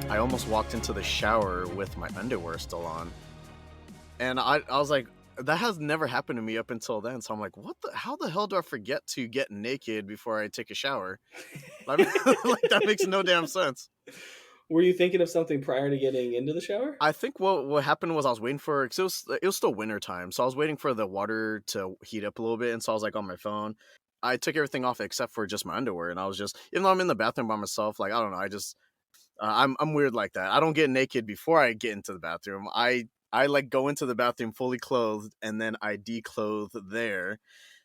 I almost walked into the shower with my underwear still on. And I was like, that has never happened to me up until then. So I'm like, how the hell do I forget to get naked before I take a shower? Like, like that makes no damn sense. Were you thinking of something prior to getting into the shower? I think what happened was I was waiting for, because it was still winter time, so I was waiting for the water to heat up a little bit, and so I was like on my phone. I took everything off except for just my underwear, and I was just, even though I'm in the bathroom by myself, like I don't know, I just I'm weird like that. I don't get naked before I get into the bathroom. I like go into the bathroom fully clothed, and then I declothe there.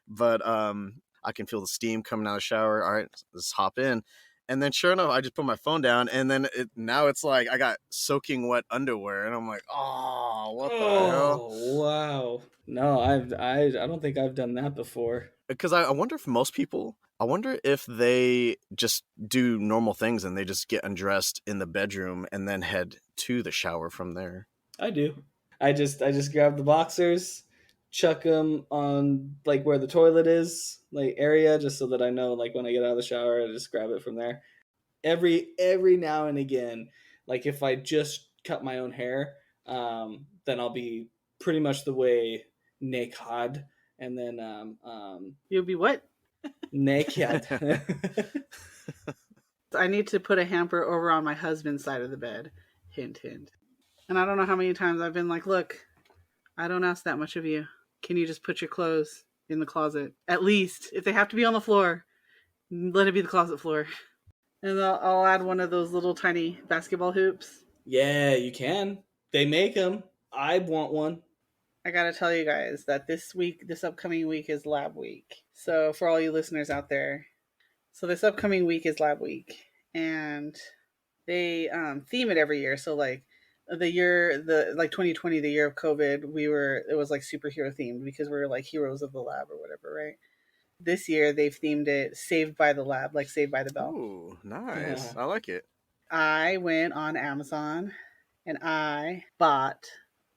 But I can feel the steam coming out of the shower. All right, let's hop in. And then sure enough, I just put my phone down, and then now it's like I got soaking wet underwear, and I'm like, oh, what the hell? Oh, wow. No, I don't think I've done that before. Because I wonder if most people, I wonder if they just do normal things and they just get undressed in the bedroom and then head to the shower from there. I do. I just grab the boxers, chuck them on like where the toilet is, like area, just so that I know like when I get out of the shower, I just grab it from there. Every now and again, like if I just cut my own hair, then I'll be pretty much the way naked, and then You'll be what? naked. I need to put a hamper over on my husband's side of the bed. Hint, hint. And I don't know how many times I've been like, look, I don't ask that much of you. Can you just put your clothes in the closet? At least, if they have to be on the floor, let it be the closet floor. And I'll add one of those little tiny basketball hoops. Yeah, you can. They make them. I want one. I gotta tell you guys that this upcoming week is lab week. So for all you listeners out there, so this upcoming week is lab week. And they theme it every year. So like, the 2020, the year of COVID, it was like superhero themed because we were like heroes of the lab or whatever, right? This year they've themed it Saved by the Lab, like Saved by the Bell. Ooh, nice. I like it. I went on Amazon and I bought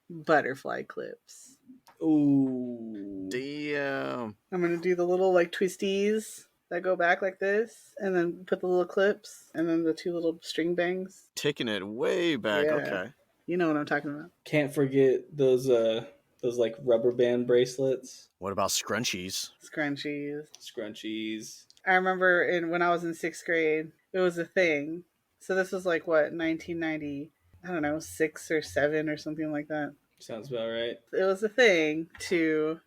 butterfly clips. Ooh. Damn. I'm gonna do the little like twisties that go back like this, and then put the little clips, and then the two little string bangs. Taking it way back. Yeah. Okay. You know what I'm talking about. Can't forget those like rubber band bracelets. What about scrunchies? Scrunchies. I remember when I was in 6th grade, it was a thing. So this was like what, 1990, I don't know, 6 or 7 or something like that. Sounds about right. It was a thing to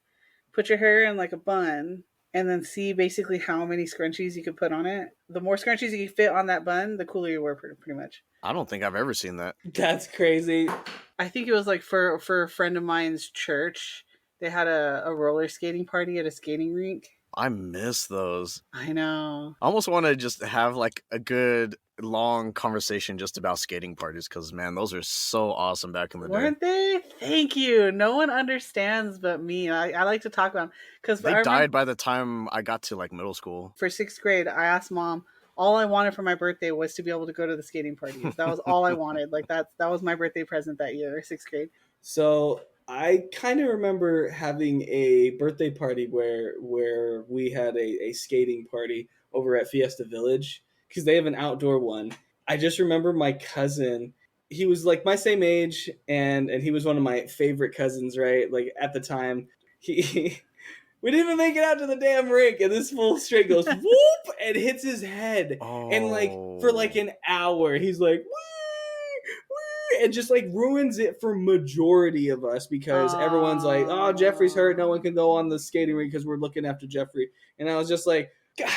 put your hair in like a bun and then see basically how many scrunchies you could put on it. The more scrunchies you could fit on that bun, the cooler you were, pretty much. I don't think I've ever seen that. That's crazy. I think it was like for a friend of mine's church. They had a roller skating party at a skating rink. I miss those. I know. I almost want to just have like a good long conversation just about skating parties because, man, those are so awesome back in the day. Weren't they? Thank you. No one understands but me. I like to talk about them because they died by the time I got to like middle school. For 6th grade, I asked Mom, all I wanted for my birthday was to be able to go to the skating parties. That was all I wanted. Like that was my birthday present that year, 6th grade. So I kind of remember having a birthday party where we had a skating party over at Fiesta Village because they have an outdoor one. I just remember my cousin, he was like my same age and he was one of my favorite cousins, right? Like at the time, we didn't even make it out to the damn rink, and this fool straight goes whoop and hits his head. Oh. And like for like an hour, he's like woo, and just like ruins it for majority of us because everyone's like, oh, Jeffrey's hurt, no one can go on the skating rink because we're looking after Jeffrey. And I was just like, God,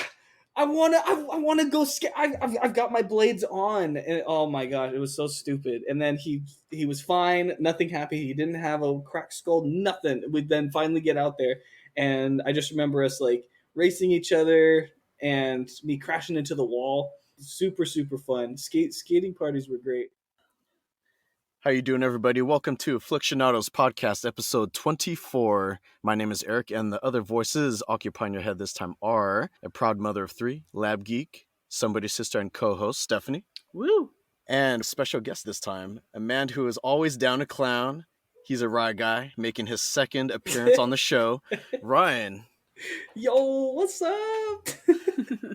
I wanna go skate. I've got my blades on, and oh my gosh, it was so stupid. And then he was fine, nothing happened. He didn't have a cracked skull, nothing. We then finally get out there. And I just remember us like racing each other and me crashing into the wall. Super, super fun. Skating parties were great. How you doing, everybody? Welcome to Aflixionados podcast, episode 24. My name is Eric, and the other voices occupying your head this time are a proud mother of 3, lab geek, somebody's sister and co-host, Stephanie. Woo! And special guest this time, a man who is always down to clown. He's a Rye guy, making his 2nd appearance on the show, Ryan. Yo, what's up?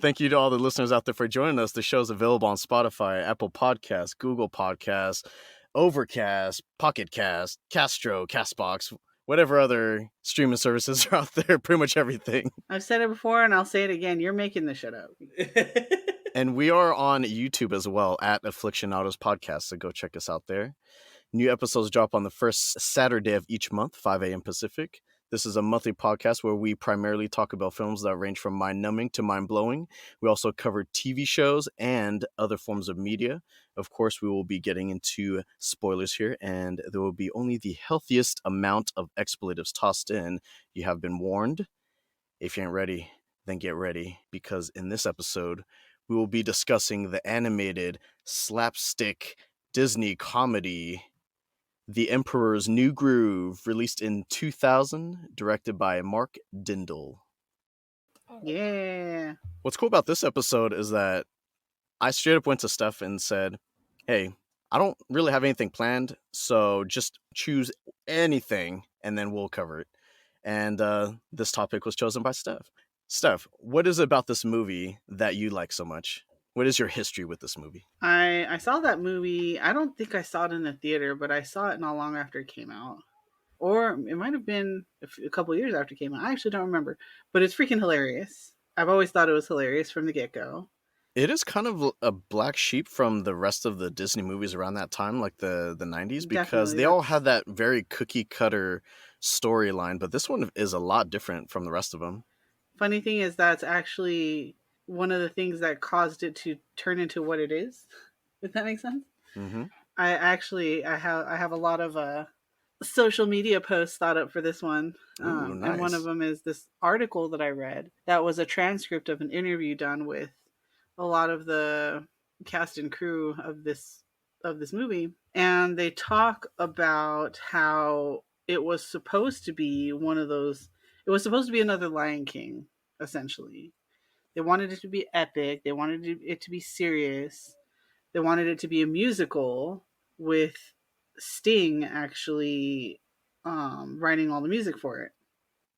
Thank you to all the listeners out there for joining us. The show's available on Spotify, Apple Podcasts, Google Podcasts, Overcast, Pocket Cast, Castro, Castbox, whatever other streaming services are out there. Pretty much everything. I've said it before and I'll say it again. You're making this shit up. And we are on YouTube as well at Aflixionados Podcast, so go check us out there. New episodes drop on the first Saturday of each month, 5 a.m. Pacific. This is a monthly podcast where we primarily talk about films that range from mind-numbing to mind-blowing. We also cover TV shows and other forms of media. Of course, we will be getting into spoilers here, and there will be only the healthiest amount of expletives tossed in. You have been warned. If you ain't ready, then get ready, because in this episode, we will be discussing the animated slapstick Disney comedy The Emperor's New Groove, released in 2000, directed by Mark Dindal. Yeah. What's cool about this episode is that I straight up went to Steph and said, hey, I don't really have anything planned, so just choose anything and then we'll cover it. And this topic was chosen by Steph. Steph, what is it about this movie that you like so much? What is your history with this movie? I saw that movie. I don't think I saw it in the theater, but I saw it not long after it came out. Or it might have been a couple years after it came out. I actually don't remember. But it's freaking hilarious. I've always thought it was hilarious from the get-go. It is kind of a black sheep from the rest of the Disney movies around that time, like the 90s, because Definitely, they all had that very cookie-cutter storyline, but this one is a lot different from the rest of them. Funny thing is that's actually one of the things that caused it to turn into what it is. If that makes sense. Mm-hmm. I have a lot of social media posts thought up for this one. Ooh, nice. And one of them is this article that I read that was a transcript of an interview done with a lot of the cast and crew of this movie, and they talk about how it was supposed to be one of those. It was supposed to be another Lion King, essentially. They wanted it to be epic. They wanted it to be serious. They wanted it to be a musical with Sting actually writing all the music for it.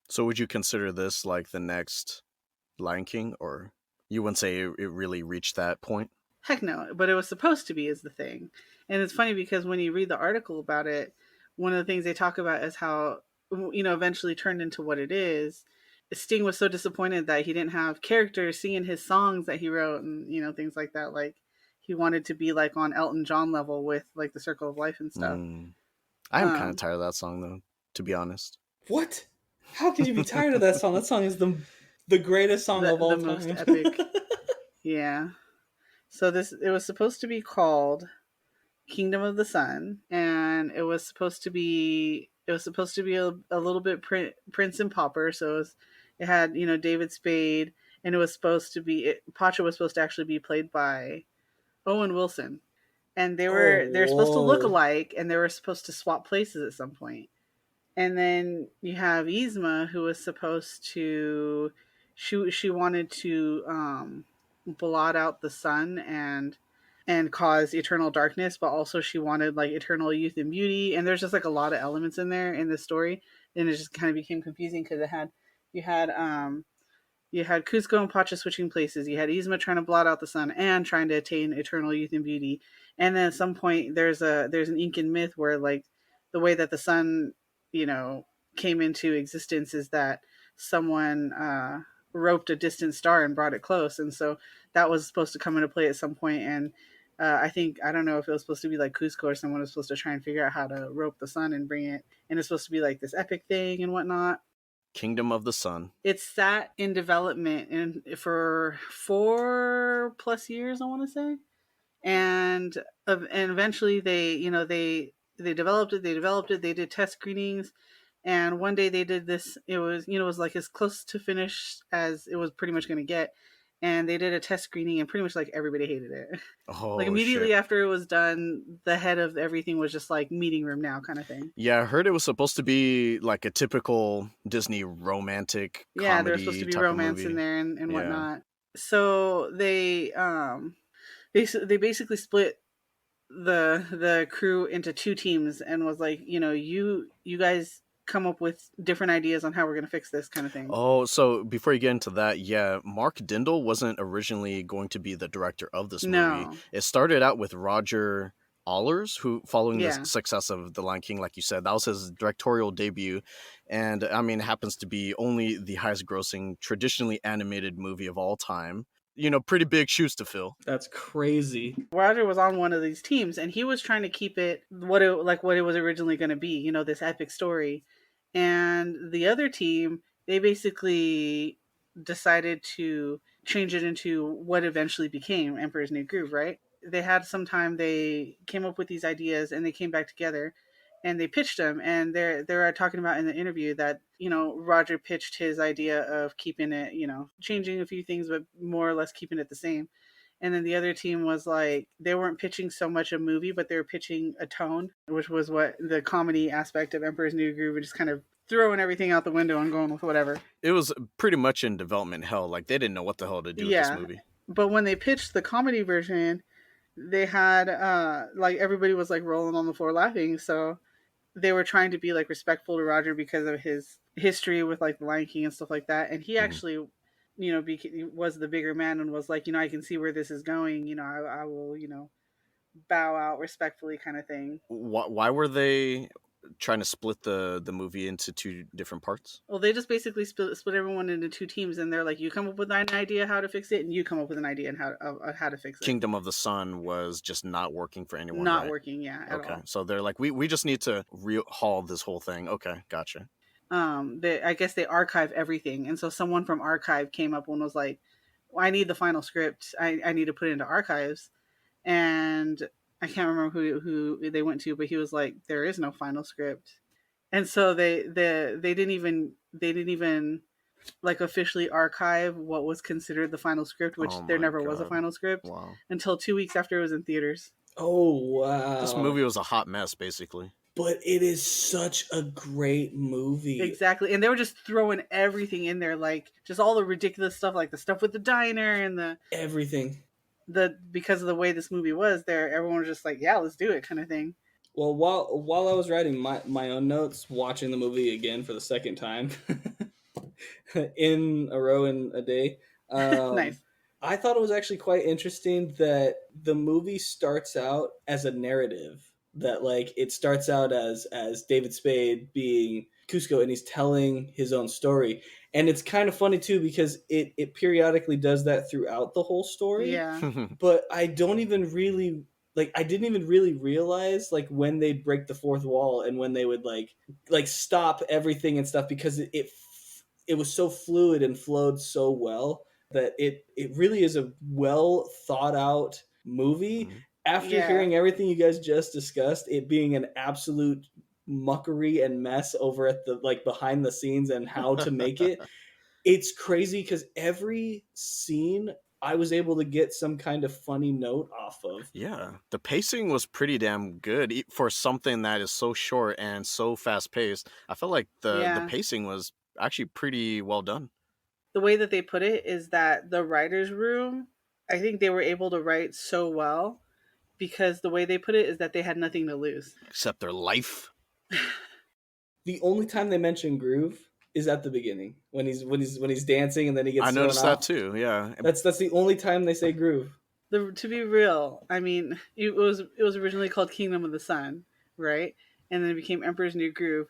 So would you consider this like the next Lion King, or you wouldn't say it really reached that point? Heck no, but it was supposed to be is the thing. And it's funny because when you read the article about it, one of the things they talk about is how, eventually turned into what it is. Sting was so disappointed that he didn't have characters singing his songs that he wrote and, things like that. Like, he wanted to be like on Elton John level with like the Circle of Life and stuff. I am kind of tired of that song though, to be honest. What? How could you be tired of that song? That song is the greatest song of all time. The most epic. Yeah. So it was supposed to be called Kingdom of the Sun, and it was supposed to be a little bit Prince and Pauper. So it had David Spade, and it was supposed to be Pacha was supposed to actually be played by Owen Wilson, and they're supposed to look alike, and they were supposed to swap places at some point. And then you have Yzma, who was supposed to she wanted to blot out the sun and cause eternal darkness, but also she wanted like eternal youth and beauty. And there's just like a lot of elements in there in this story, and it just kind of became confusing because you had Kuzco and Pacha switching places. You had Yzma trying to blot out the sun and trying to attain eternal youth and beauty. And then at some point there's an Incan myth where like the way that the sun came into existence is that someone roped a distant star and brought it close, and so that was supposed to come into play at some point. And I don't know if it was supposed to be like Kuzco or someone was supposed to try and figure out how to rope the sun and bring it, and it's supposed to be like this epic thing and whatnot. Kingdom of the Sun. It's sat in development for 4+ years, I want to say, and eventually they developed it. They did test screenings, and one day they did this. It was like as close to finish as it was pretty much going to get. And they did a test screening, and pretty much like everybody hated it. Oh, like immediately shit. after it was done, the head of everything was just like meeting room now kind of thing. Yeah, I heard it was supposed to be like a typical Disney romantic comedy. Yeah, there was supposed to be romance in there and whatnot. So they basically split the crew into two teams and was like, you guys come up with different ideas on how we're going to fix this kind of thing. Oh, so before you get into that, yeah, Mark Dindal wasn't originally going to be the director of this movie. No. It started out with Roger Allers, who, following the Yeah. success of The Lion King, like you said, that was his directorial debut. And I mean, it happens to be only the highest grossing traditionally animated movie of all time. You know, pretty big shoes to fill. That's crazy. Roger was on one of these teams, and he was trying to keep it what it was originally going to be, you know, this epic story. And the other team, they basically decided to change it into what eventually became Emperor's New Groove, right? They had some time, they came up with these ideas, and they came back together and they pitched them. And they're talking about in the interview that, you know, Roger pitched his idea of keeping it, you know, changing a few things, but more or less keeping it the same. And then the other team was like, they weren't pitching so much a movie, but they were pitching a tone, which was what the comedy aspect of Emperor's New Groove, just kind of throwing everything out the window and going with whatever. It was pretty much in development hell. Like, they didn't know what the hell to do with this movie. But when they pitched the comedy version, they had, like, everybody was, like, rolling on the floor laughing. So they were trying to be, like, respectful to Roger because of his history with, like, the Lion King and stuff like that. And he actually, you know, was the bigger man and was like, you know, I can see where this is going. You know, I will, you know, bow out respectfully kind of thing. Why were they trying to split the movie into two different parts? Well, they just basically split everyone into two teams, and they're like, you come up with an idea how to fix it, and you come up with an idea on how to fix it. Kingdom of the Sun was just not working for anyone. Not right? working, yeah, at all. So they're like, we just need to haul this whole thing. Okay, gotcha. I guess they archive everything, and so someone from archive came up and was like, well, I need the final script. I need to put it into archives. And I can't remember who they went to, but he was like, there is no final script. And so they didn't even like officially archive what was considered the final script, which there never was a final script until 2 weeks after it was in theaters. Oh, wow. This movie was a hot mess, basically. But it is such a great movie. Exactly. And they were just throwing everything in there, like just all the ridiculous stuff, like the stuff with the diner and the everything. Because of the way this movie was, there everyone was just like, yeah, let's do it kind of thing. Well, while I was writing my own notes, watching the movie again for the second time in a row in a day, nice. I thought it was actually quite interesting that the movie starts out as a narrative. That, like, it starts out as David Spade being Kuzco, and he's telling his own story. And it's kind of funny, too, because it periodically does that throughout the whole story. Yeah. But I didn't even really realize, like, when they'd break the fourth wall and when they would, like stop everything and stuff, because it was so fluid and flowed so well that it really is a well thought out movie. Mm-hmm. After hearing everything you guys just discussed, it being an absolute muckery and mess over at the, like, behind the scenes and how to make it, it's crazy because every scene I was able to get some kind of funny note off of. Yeah, the pacing was pretty damn good for something that is so short and so fast paced. I felt like the pacing was actually pretty well done. The way that they put it is that the writer's room, I think they were able to write so well because the way they put it is that they had nothing to lose. Except their life. The only time they mention groove is at the beginning when he's dancing and then he gets. I noticed that too. Yeah, that's the only time they say groove. To be real, I mean, it was originally called Kingdom of the Sun, right? And then it became Emperor's New Groove.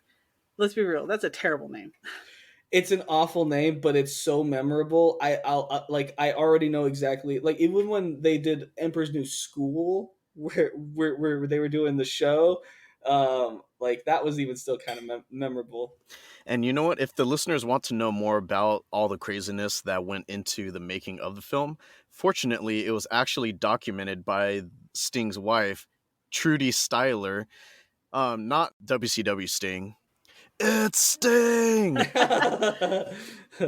Let's be real, that's a terrible name. It's an awful name, but it's so memorable. I already know exactly. Like, even when they did Emperor's New School, where they were doing the show, like, that was even still kind of memorable. And you know what? If the listeners want to know more about all the craziness that went into the making of the film, fortunately, it was actually documented by Sting's wife, Trudy Styler, not WCW Sting. It's Sting!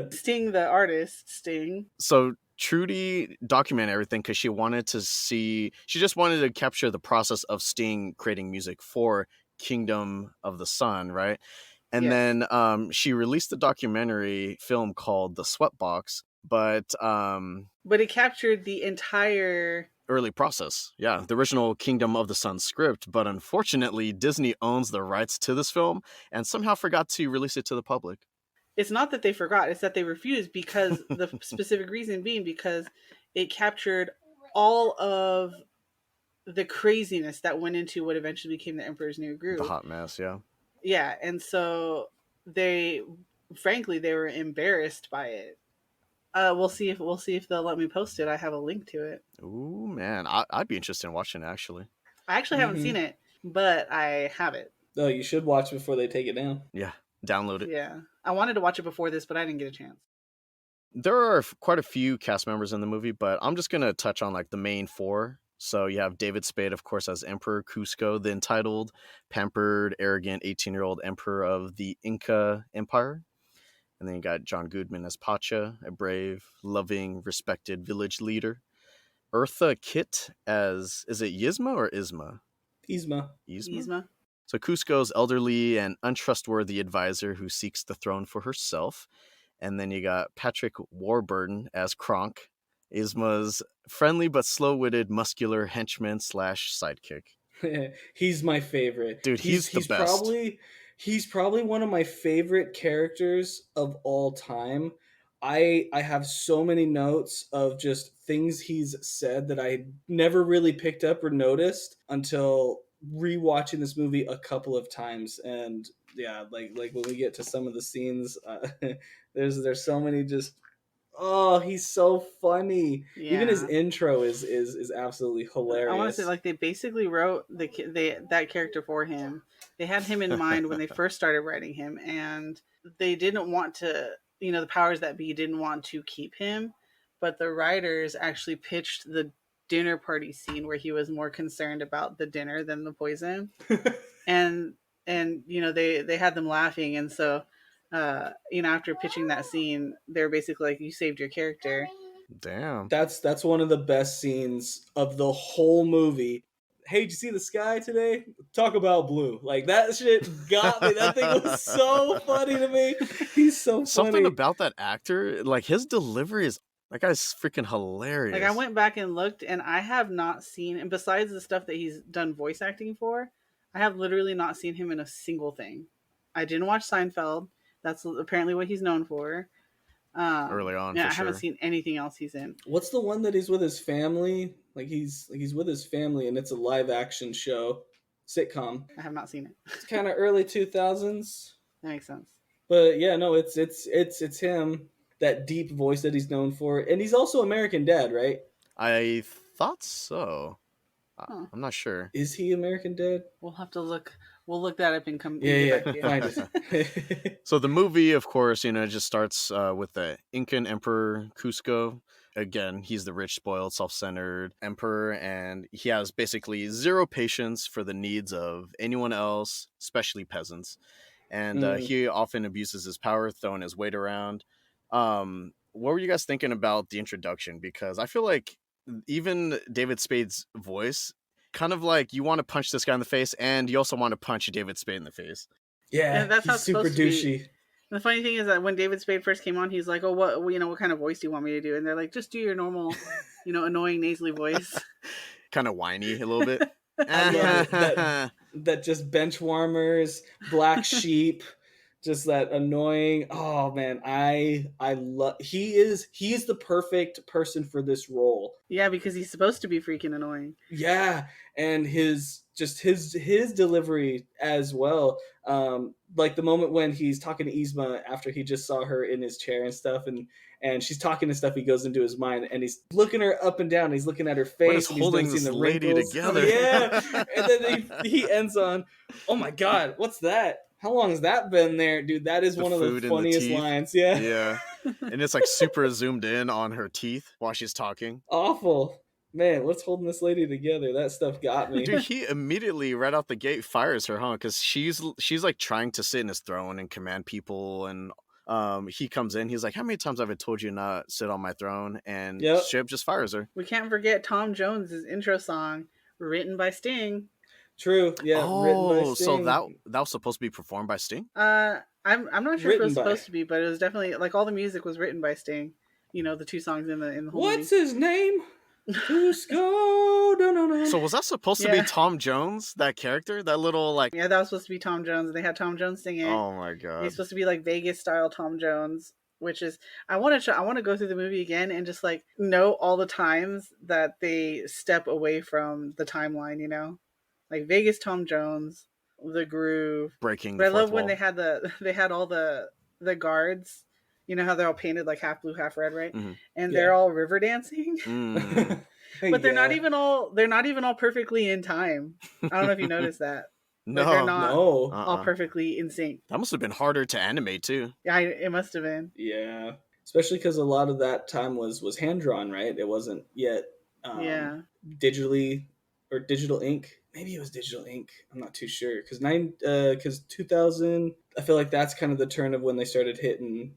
Sting the artist, Sting. So Trudy documented everything because she just wanted to capture the process of Sting creating music for Kingdom of the Sun, right? And then she released the documentary film called The Sweatbox, but it captured the entire early process. Yeah, the original Kingdom of the Sun script, but unfortunately, Disney owns the rights to this film and somehow forgot to release it to the public. It's not that they forgot, it's that they refused, because the specific reason being because it captured all of the craziness that went into what eventually became the Emperor's New Groove. The hot mess, yeah. Yeah, and so they, frankly, they were embarrassed by it. We'll see if they'll let me post it. I have a link to it. Ooh, man, I'd be interested in watching it, actually. I actually haven't seen it, but I have it. Oh, you should watch before they take it down. Yeah, download it. Yeah, I wanted to watch it before this, but I didn't get a chance. There are quite a few cast members in the movie, but I'm just going to touch on like the main four. So you have David Spade, of course, as Emperor Kuzco, the entitled, pampered, arrogant 18-year-old emperor of the Inca Empire. And then you got John Goodman as Pacha, a brave, loving, respected village leader. Eartha Kitt as, is it Yzma or Isma? Yzma. Yzma. So Kuzco's elderly and untrustworthy advisor who seeks the throne for herself. And then you got Patrick Warburton as Kronk, Isma's friendly but slow-witted muscular henchman / sidekick. He's my favorite. Dude, he's the best. He's probably one of my favorite characters of all time. I have so many notes of just things he's said that I never really picked up or noticed until rewatching this movie a couple of times. And yeah, like when we get to some of the scenes, there's so many just, oh, he's so funny. Yeah. Even his intro is absolutely hilarious. I want to say, like, they basically wrote that character for him. They had him in mind when they first started writing him, and they didn't want to, the powers that be didn't want to keep him, but the writers actually pitched the dinner party scene where he was more concerned about the dinner than the poison. and they had them laughing, and so after pitching that scene, they're basically like, you saved your character. Damn. That's one of the best scenes of the whole movie. Hey, did you see the sky today? Talk about blue. Like, that shit got me. That thing was so funny to me. He's so funny. Something about that actor, like his delivery is, that guy's freaking hilarious. Like, I went back and looked, and I have not seen, and besides the stuff that he's done voice acting for, I have literally not seen him in a single thing. I didn't watch Seinfeld. That's apparently what he's known for. Early on, yeah, for I sure. haven't seen anything else he's in. What's the one that he's with his family? Like, he's with his family, and it's a live action show, sitcom. I have not seen it. It's kind of early 2000s. That makes sense. But yeah, no, it's him. That deep voice that he's known for, and he's also American Dad, right? I thought so. Huh. I'm not sure. Is he American Dad? We'll have to look. We'll look that up and come. Yeah, back to you. find it. So the movie, of course, just starts with the Incan Emperor Kuzco. Again, he's the rich, spoiled, self-centered emperor, and he has basically zero patience for the needs of anyone else, especially peasants. And he often abuses his power, throwing his weight around. What were you guys thinking about the introduction? Because I feel like even David Spade's voice, kind of like you want to punch this guy in the face, and you also want to punch David Spade in the face. Yeah, that's how he's it's super supposed to be. douchey. The funny thing is that when David Spade first came on, he's like, "Oh, what kind of voice do you want me to do?" And they're like, "Just do your normal, annoying nasally voice." Kind of whiny a little bit. I love it. That just bench warmers, black sheep, just that annoying. Oh man, I love. He's the perfect person for this role. Yeah, because he's supposed to be freaking annoying. Yeah, and his delivery as well. Like the moment when he's talking to Yzma after he just saw her in his chair and stuff, and she's talking and stuff, he goes into his mind and he's looking her up and down. He's looking at her face. What is holding this lady together? Yeah, and then he ends on, "Oh my God, what's that? How long has that been there, dude?" That is one of the funniest lines. Yeah, yeah, and it's like super zoomed in on her teeth while she's talking. Awful. Man, what's holding this lady together? That stuff got me. Dude, he immediately right out the gate fires her, huh? Because she's like trying to sit in his throne and command people, and he comes in. He's like, "How many times have I told you not sit on my throne?" And Ship just fires her. We can't forget Tom Jones's intro song, written by Sting. True. Yeah. Oh, so that was supposed to be performed by Sting? I'm not sure if it was supposed to be, but it was definitely, like, all the music was written by Sting. The two songs in the whole What's movie. his name? Kuzco, no. So was that supposed to be Tom Jones, that character? That little like Yeah, that was supposed to be Tom Jones. They had Tom Jones sing it. Oh my He's god. supposed to be like Vegas style Tom Jones, which is I want to go through the movie again and just like note all the times that they step away from the timeline, you know? Like Vegas Tom Jones, The Groove. Breaking But the I fourth love when wall. they had all the guards. You know how they're all painted like half blue, half red, right? Mhm. And they're all river dancing. Mm. But they're not even all perfectly in time. I don't know if you noticed that. No. Like they're not No. all perfectly in sync. That must have been harder to animate too. Yeah, it must have been. Yeah. Especially because a lot of that time was hand drawn, right? It wasn't yet digitally or digital ink. Maybe it was digital ink. I'm not too sure. Because 2000, I feel like that's kind of the turn of when they started hitting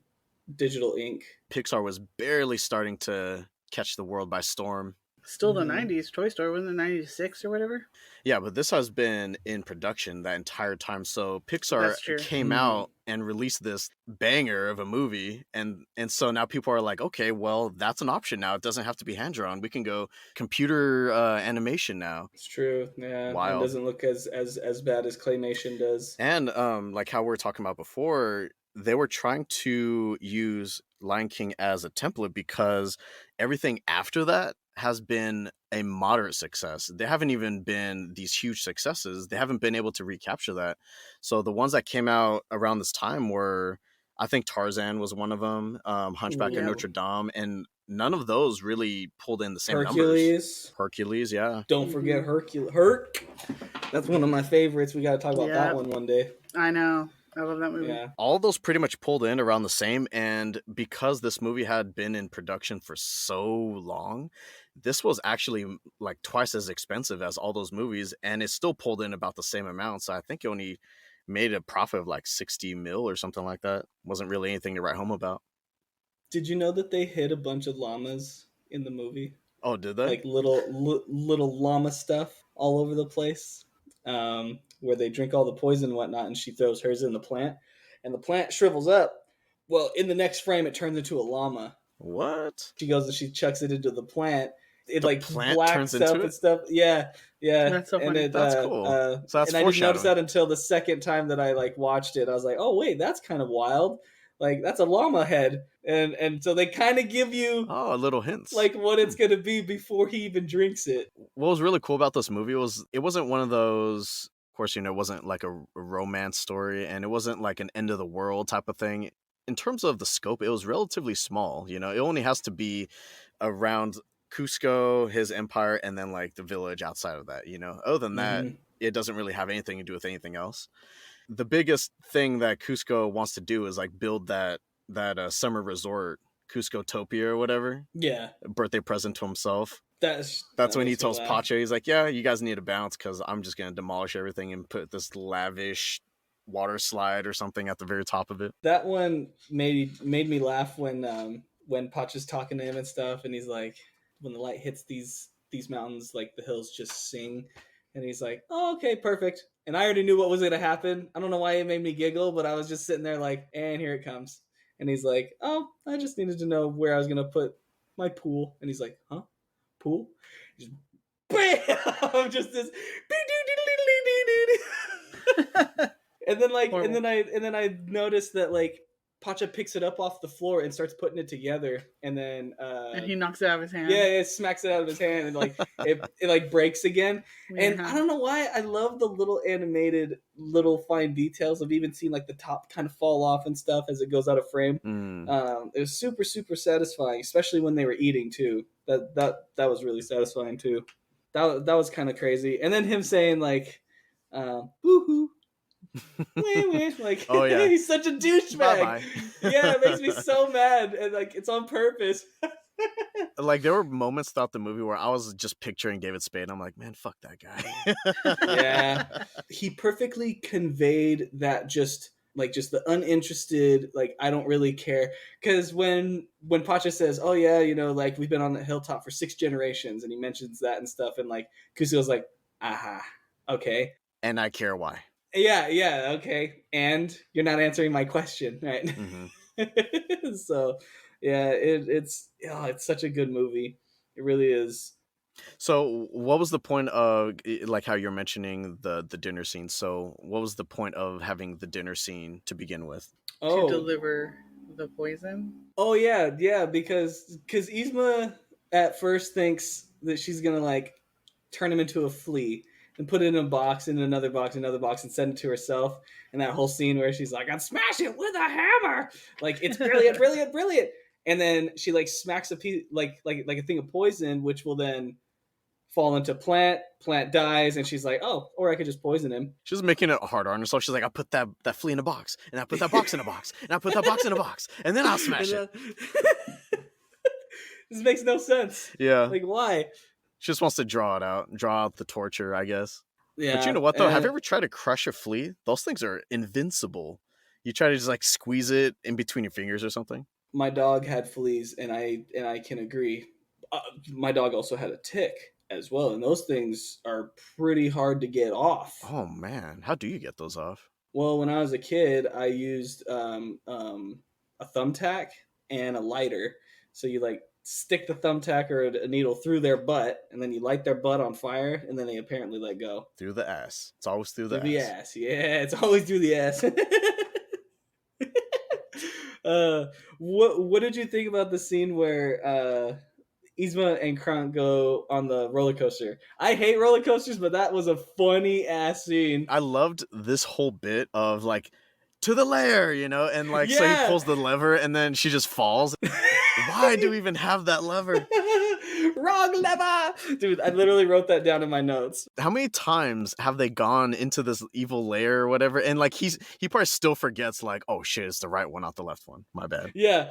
digital ink. Pixar was barely starting to catch the world by storm. Still the 90s. Toy Story wasn't it 96 or whatever? Yeah, but this has been in production that entire time. So Pixar came out and released this banger of a movie, and so now people are like, okay, well, that's an option now. It doesn't have to be hand drawn. We can go computer animation now. It's true. Yeah, Wild. It doesn't look as bad as claymation does. And like how we were talking about before, they were trying to use Lion King as a template because everything after that has been a moderate success. There haven't even been these huge successes. They haven't been able to recapture that. So the ones that came out around this time were, I think Tarzan was one of them, Hunchback of Notre Dame, and none of those really pulled in the same numbers. Hercules, yeah. Don't forget Hercules. That's one of my favorites. We got to talk about that one day. I know. I love that movie. Yeah. All those pretty much pulled in around the same, and because this movie had been in production for so long, this was actually like twice as expensive as all those movies, and it still pulled in about the same amount. So I think it only made a profit of like 60 mil or something like that. Wasn't really anything to write home about. Did you know that they hid a bunch of llamas in the movie? Oh, did they? Like little llama stuff all over the place. Where they drink all the poison and whatnot, and she throws hers in the plant, and the plant shrivels up. Well, in the next frame, it turns into a llama. What? She goes and she chucks it into the plant. It the like plant blacks turns up into and stuff. Yeah. That's so funny. That's cool. So that's and I didn't notice that until the second time that I like watched it. I was like, oh wait, that's kind of wild. Like that's a llama head, and so they kind of give you a little hints like what it's gonna be before he even drinks it. What was really cool about this movie was it wasn't one of those. Of course, it wasn't like a romance story, and it wasn't like an end of the world type of thing. In terms of the scope, it was relatively small. It only has to be around Kuzco, his empire, and then like the village outside of that. Other than that, it doesn't really have anything to do with anything else. The biggest thing that Kuzco wants to do is like build that summer resort, Kuzco-topia or whatever. Yeah, a birthday present to himself. That's when he tells Pacha, he's like, yeah, you guys need to bounce because I'm just going to demolish everything and put this lavish water slide or something at the very top of it. That one made me laugh when Pacha's talking to him and stuff, and he's like, when the light hits these mountains, like the hills just sing, and he's like, oh, okay, perfect. And I already knew what was going to happen. I don't know why it made me giggle, but I was just sitting there like, and here it comes. And he's like, oh, I just needed to know where I was going to put my pool. And he's like, huh? Pool? Just bam! Just this and then I noticed that like Pacha picks it up off the floor and starts putting it together, and then and he knocks it out of his hand. Yeah, it smacks it out of his hand, and like it like breaks again. And I don't know why I love the little animated little fine details of even seeing like the top kind of fall off and stuff as it goes out of frame. It was super satisfying, especially when they were eating too. That was really satisfying too. That was kind of crazy. And then him saying like, "Woohoo." Like, oh yeah, he's such a douchebag. Bye-bye. Yeah, it makes me so mad, and like it's on purpose. Like there were moments throughout the movie where I was just picturing David Spade. I'm like, man, fuck that guy. Yeah, he perfectly conveyed that just the uninterested, like I don't really care. Because when Pacha says, "Oh yeah, like we've been on the hilltop for 6 generations," and he mentions that and stuff, and like Kuzco's like, "Aha, okay," and I care why. Yeah, okay. And you're not answering my question, right? Mm-hmm. So, yeah, it's such a good movie. It really is. So what was the point of like how you're mentioning the dinner scene? So what was the point of having the dinner scene to begin with? To Oh, deliver the poison. oh yeah, because Yzma at first thinks that she's gonna like turn him into a flea and put it in a box, in another box, another box, and send it to herself. And that whole scene where she's like, "I'd smash it with a hammer!" Like it's brilliant, brilliant, brilliant. And then she like smacks a piece, like a thing of poison, which will then fall into plant. Plant dies, and she's like, "Oh, or I could just poison him." She's making it harder on herself. She's like, I put that flea in a box, and I put that box in a box, and I put that box in a box, and then I'll smash it. This makes no sense. Yeah. Like, why? She just wants to draw it out, draw out the torture, I guess. Yeah. But you know what, though? Have you ever tried to crush a flea? Those things are invincible. You try to just like squeeze it in between your fingers or something. My dog had fleas, and I can agree. My dog also had a tick as well, and those things are pretty hard to get off. Oh man, how do you get those off? Well, when I was a kid, I used a thumbtack and a lighter. So you like stick the thumbtack or a needle through their butt, and then you light their butt on fire, and then they apparently let go. Through the ass. It's always through the Through ass. the ass. Yeah, it's always through the ass. What did you think about the scene where Yzma and Kronk go on the roller coaster? I hate roller coasters, but that was a funny ass scene. I loved this whole bit of like to the lair, you know, and like so he Yeah. pulls the lever and then she just falls. Why do we even have that lever? Wrong lever! Dude, I literally wrote that down in my notes. How many times have they gone into this evil lair or whatever? And like he probably still forgets like, oh shit, it's the right one, not the left one. My bad. Yeah.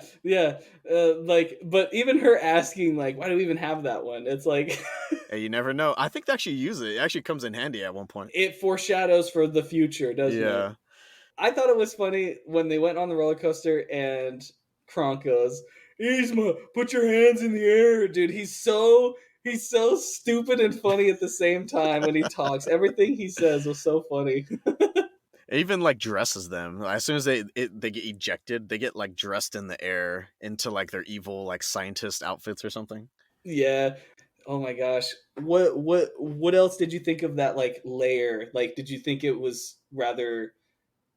Like, but even her asking, like, why do we even have that one? It's like, Hey, you never know. I think they actually use it. It actually comes in handy at one point. it foreshadows for the future, doesn't it? Yeah. I thought it was funny when they went on the roller coaster and Kronk goes, Yzma, put your hands in the air. Dude, he's so stupid and funny at the same time when he talks. Everything he says was so funny. It even like dresses them. As soon as they get ejected, they get like dressed in the air into like their evil like scientist outfits or something. Yeah. Oh my gosh. What else did you think of that like layer? Like, did you think it was rather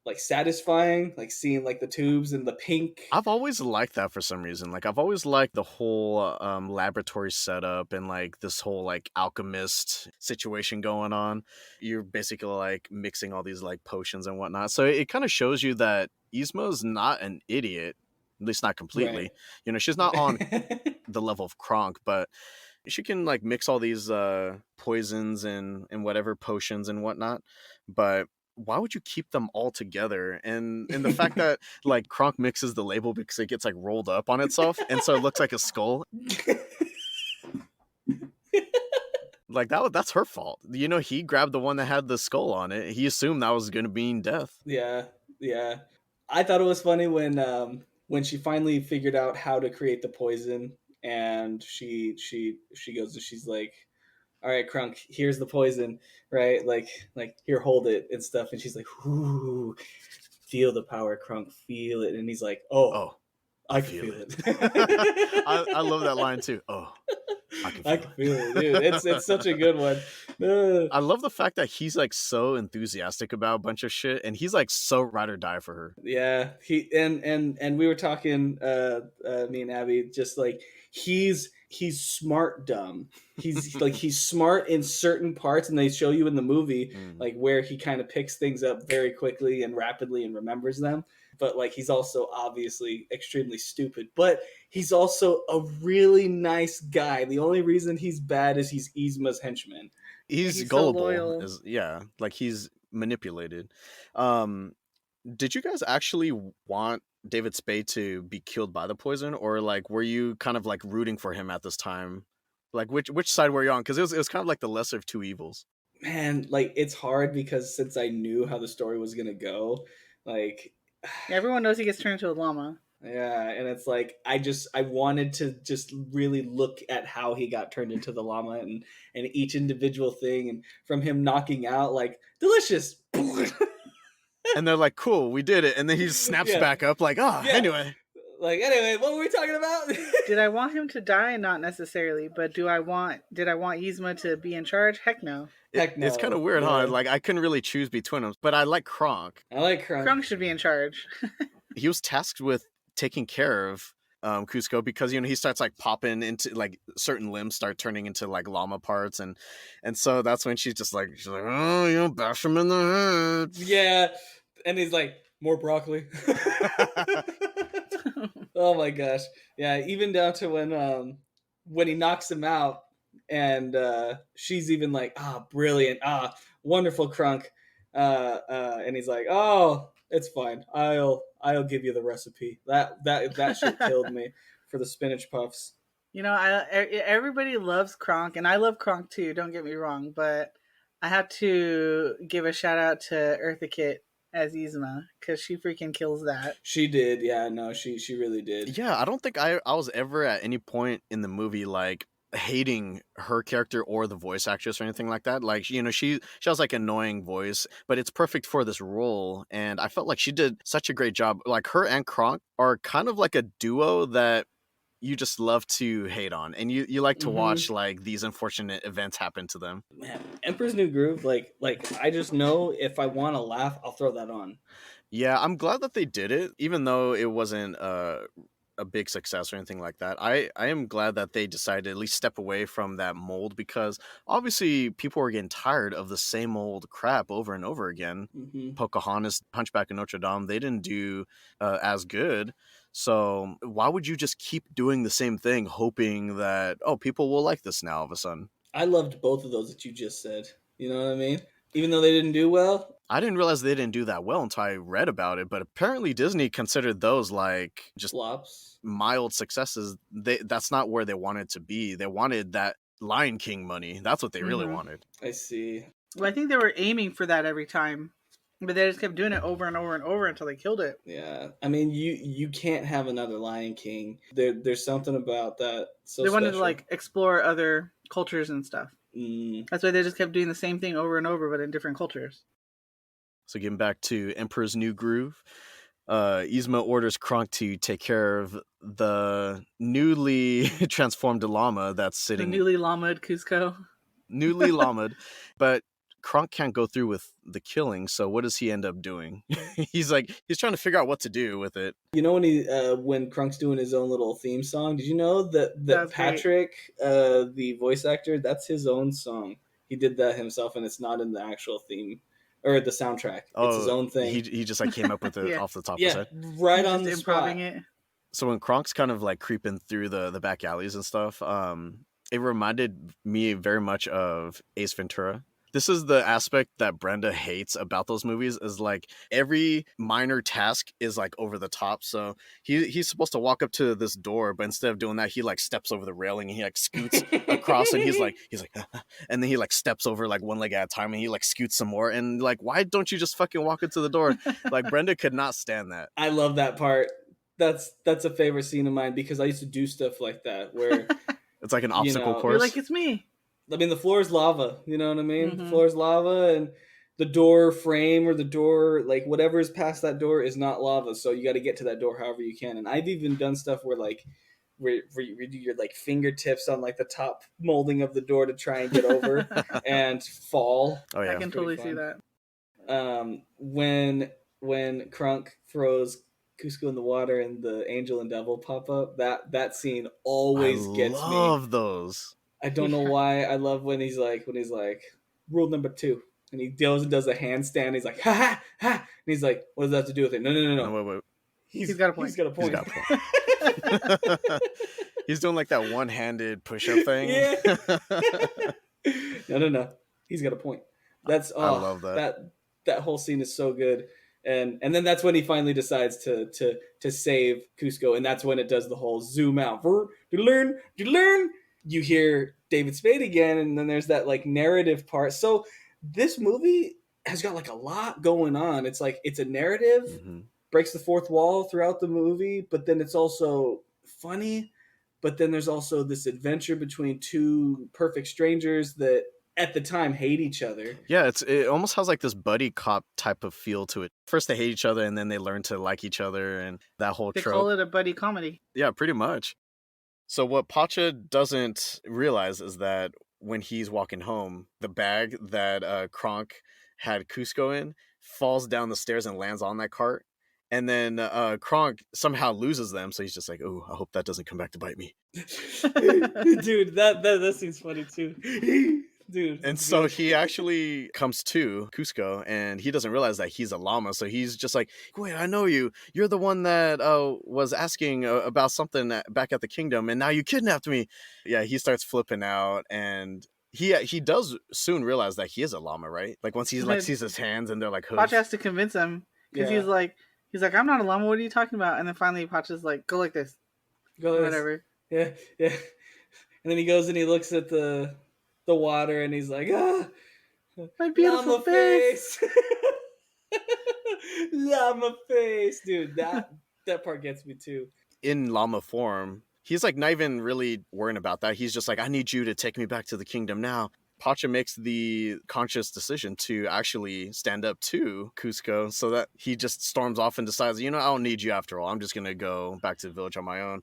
like satisfying, like seeing like the tubes and the pink? I've always liked that for some reason. Like I've always liked the whole laboratory setup and like this whole like alchemist situation going on. You're basically like mixing all these like potions and whatnot. So it kind of shows you that Yzma's not an idiot, at least not completely. Right. You know, she's not on the level of Kronk, but she can like mix all these poisons and whatever potions and whatnot. But why would you keep them all together? And the fact that like Kronk mixes the label because it gets like rolled up on itself and so it looks like a skull. Like that's her fault. You know, he grabbed the one that had the skull on it. He assumed that was going to mean death. Yeah. I thought it was funny when she finally figured out how to create the poison, and she goes and she's like, all right, Kronk, here's the poison, right? Like here, hold it and stuff. And she's like, ooh, feel the power, Kronk, feel it. And he's like, oh, I can feel it. I love that line too. Oh, I can feel it, dude. It's such a good one. I love the fact that he's like so enthusiastic about a bunch of shit, and he's like so ride or die for her. Yeah, he and we were talking, me and Abby, just like he's smart dumb. He's like he's smart in certain parts, and they show you in the movie like where he kind of picks things up very quickly and rapidly and remembers them. But like he's also obviously extremely stupid, but he's also a really nice guy. The only reason he's bad is he's Yzma's henchman. He's gullible. Like he's manipulated. Did you guys actually want David Spade to be killed by the poison, or like were you kind of like rooting for him at this time? Like which side were you on? Because it was kind of like the lesser of two evils. Man, like it's hard because since I knew how the story was gonna go, like everyone knows he gets turned into a llama. Yeah, and it's like I wanted to just really look at how he got turned into the llama and each individual thing, and from him knocking out like delicious. And they're like, cool, we did it. And then he just snaps back up like, anyway. Like, anyway, what were we talking about? Did I want him to die? Not necessarily, but did I want Yzma to be in charge? Heck no. Heck no. It's kind of weird, huh? Like, I couldn't really choose between them, but I like Kronk. I like Kronk. Kronk should be in charge. He was tasked with taking care of Kuzco because he starts like popping into like certain limbs start turning into like llama parts, and so that's when she's like oh, bash him in the head. Yeah, and he's like, more broccoli. Oh my gosh. Yeah, even down to when he knocks him out and she's even like, brilliant, wonderful, Kronk. And he's like, oh, it's fine. I'll give you the recipe. That shit killed me for the spinach puffs. Everybody loves Kronk, and I love Kronk too, don't get me wrong, but I have to give a shout out to Eartha Kitt as Yzma, because she freaking kills that. She did, yeah, no, she really did. Yeah, I don't think I was ever at any point in the movie like hating her character or the voice actress or anything like that. Like, she has like annoying voice, but it's perfect for this role, and I felt like she did such a great job. Like, her and Kronk are kind of like a duo that you just love to hate on, and you like to watch like these unfortunate events happen to them. Man, Emperor's New Groove, like I just know if I want to laugh, I'll throw that on. Yeah, I'm glad that they did it, even though it wasn't a big success or anything like that. I am glad that they decided to at least step away from that mold, because obviously people were getting tired of the same old crap over and over again. Pocahontas, Hunchback of Notre Dame, they didn't do as good. So why would you just keep doing the same thing, hoping that, people will like this now all of a sudden? I loved both of those that you just said. You know what I mean? Even though they didn't do well. I didn't realize they didn't do that well until I read about it, but apparently Disney considered those like just flops, mild successes. That's not where they wanted to be. They wanted that Lion King money. That's what they really wanted. I see. Well, I think they were aiming for that every time, but they just kept doing it over and over and over until they killed it. Yeah, I mean, you can't have another Lion King. There's something about that. They wanted to like explore other cultures and stuff. That's why they just kept doing the same thing over and over, but in different cultures. So getting back to Emperor's New Groove, Yzma orders Kronk to take care of the newly transformed llama that's sitting... The newly llamaed Kuzco. Newly llamaed. But Kronk can't go through with the killing, so what does he end up doing? He's trying to figure out what to do with it. You know when Kronk's doing his own little theme song, did you know that Patrick, the voice actor, that's his own song. He did that himself, and it's not in the actual theme or the soundtrack. It's his own thing. He just came up with it off the top of his head. Right on the spot. It. So when Kronk's kind of like creeping through the back alleys and stuff, it reminded me very much of Ace Ventura. This is the aspect that Brenda hates about those movies, is like every minor task is like over the top. So he's supposed to walk up to this door, but instead of doing that, he like steps over the railing and he like scoots across, and he's like and then he like steps over like one leg at a time, and he like scoots some more, and like, why don't you just fucking walk into the door? Like, Brenda could not stand that. I love that part. That's a favorite scene of mine, because I used to do stuff like that where it's like an obstacle course. You're like, it's me. I mean, the floor is lava, you know what I mean? The floor is lava, and the door frame or the door, like whatever is past that door is not lava. So you got to get to that door however you can. And I've even done stuff where you do your like fingertips on like the top molding of the door to try and get over and fall. Oh yeah, I can totally see that. When Kronk throws Kuzco in the water and the angel and devil pop up, that scene always gets me. I love those. I don't know why. I love when he's like, rule number 2. And he goes and does a handstand. He's like, ha, ha, ha. And he's like, what does that have to do with it? No. Wait. He's got a point. He's got a point. He's doing like that one-handed push-up thing. Yeah. No. He's got a point. I love that. That whole scene is so good. And then that's when he finally decides to save Kuzco. And that's when it does the whole zoom out. Learn. You hear David Spade again, and then there's that like narrative part. So this movie has got like a lot going on. It's like it's a narrative, breaks the fourth wall throughout the movie, but then it's also funny. But then there's also this adventure between two perfect strangers that at the time hate each other. Yeah, it almost has like this buddy cop type of feel to it. First they hate each other and then they learn to like each other and that whole They trope. call it a buddy comedy. Yeah, pretty much. So what Pacha doesn't realize is that when he's walking home, the bag that Kronk had Kuzco in falls down the stairs and lands on that cart. And then Kronk somehow loses them, so he's just like, "Oh, I hope that doesn't come back to bite me." Dude, that seems funny too. Dude. And so he actually comes to Cusco, and he doesn't realize that he's a llama. So he's just like, "Wait, I know you. You're the one that was asking about something back at the kingdom, and now you kidnapped me." Yeah, he starts flipping out, and he does soon realize that he is a llama, right? Like once he like sees his hands and they're like hooves. Pacha has to convince him because he's like, "I'm not a llama. What are you talking about?" And then finally, Pacha's like, "Go like this." Go whatever. Yeah. And then he goes and he looks at the water and he's like, "Ah, my beautiful face." Llama face, dude. That part gets me too. In llama form, he's like not even really worrying about that. He's just like, "I need you to take me back to the kingdom now." Pacha makes the conscious decision to actually stand up to Cusco, so that he just storms off and decides, I don't need you after all. I'm just going to go back to the village on my own.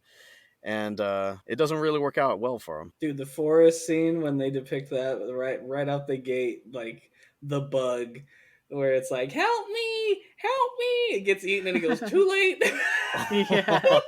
And it doesn't really work out well for him. Dude, the forest scene when they depict that right out the gate, like the bug, where it's like, help me! It gets eaten and it goes, too late. Yeah.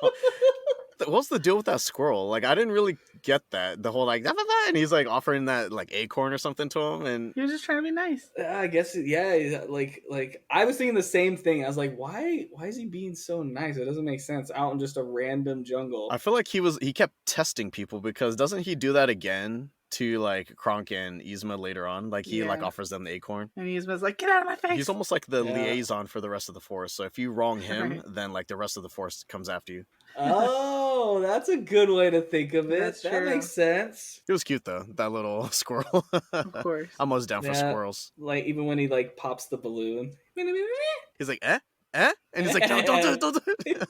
What's the deal with that squirrel? Like, I didn't really get that. The whole like, and he's like offering that like acorn or something to him, and he was just trying to be nice. I guess, yeah. Like I was thinking the same thing. I was like, why is he being so nice? It doesn't make sense out in just a random jungle. I feel like he kept testing people, because doesn't he do that again to like Kronk and Yzma later on? Like he like offers them the acorn, and Yzma's like, "Get out of my face." He's almost like the liaison for the rest of the forest. So if you wrong him, Right. then like the rest of the forest comes after you. Oh, that's a good way to think of it. That's that true. makes sense. It was cute though, that little squirrel. Of course. I'm always down for squirrels. Like even when he like pops the balloon. He's like, eh? And he's like, don't do it, don't do it.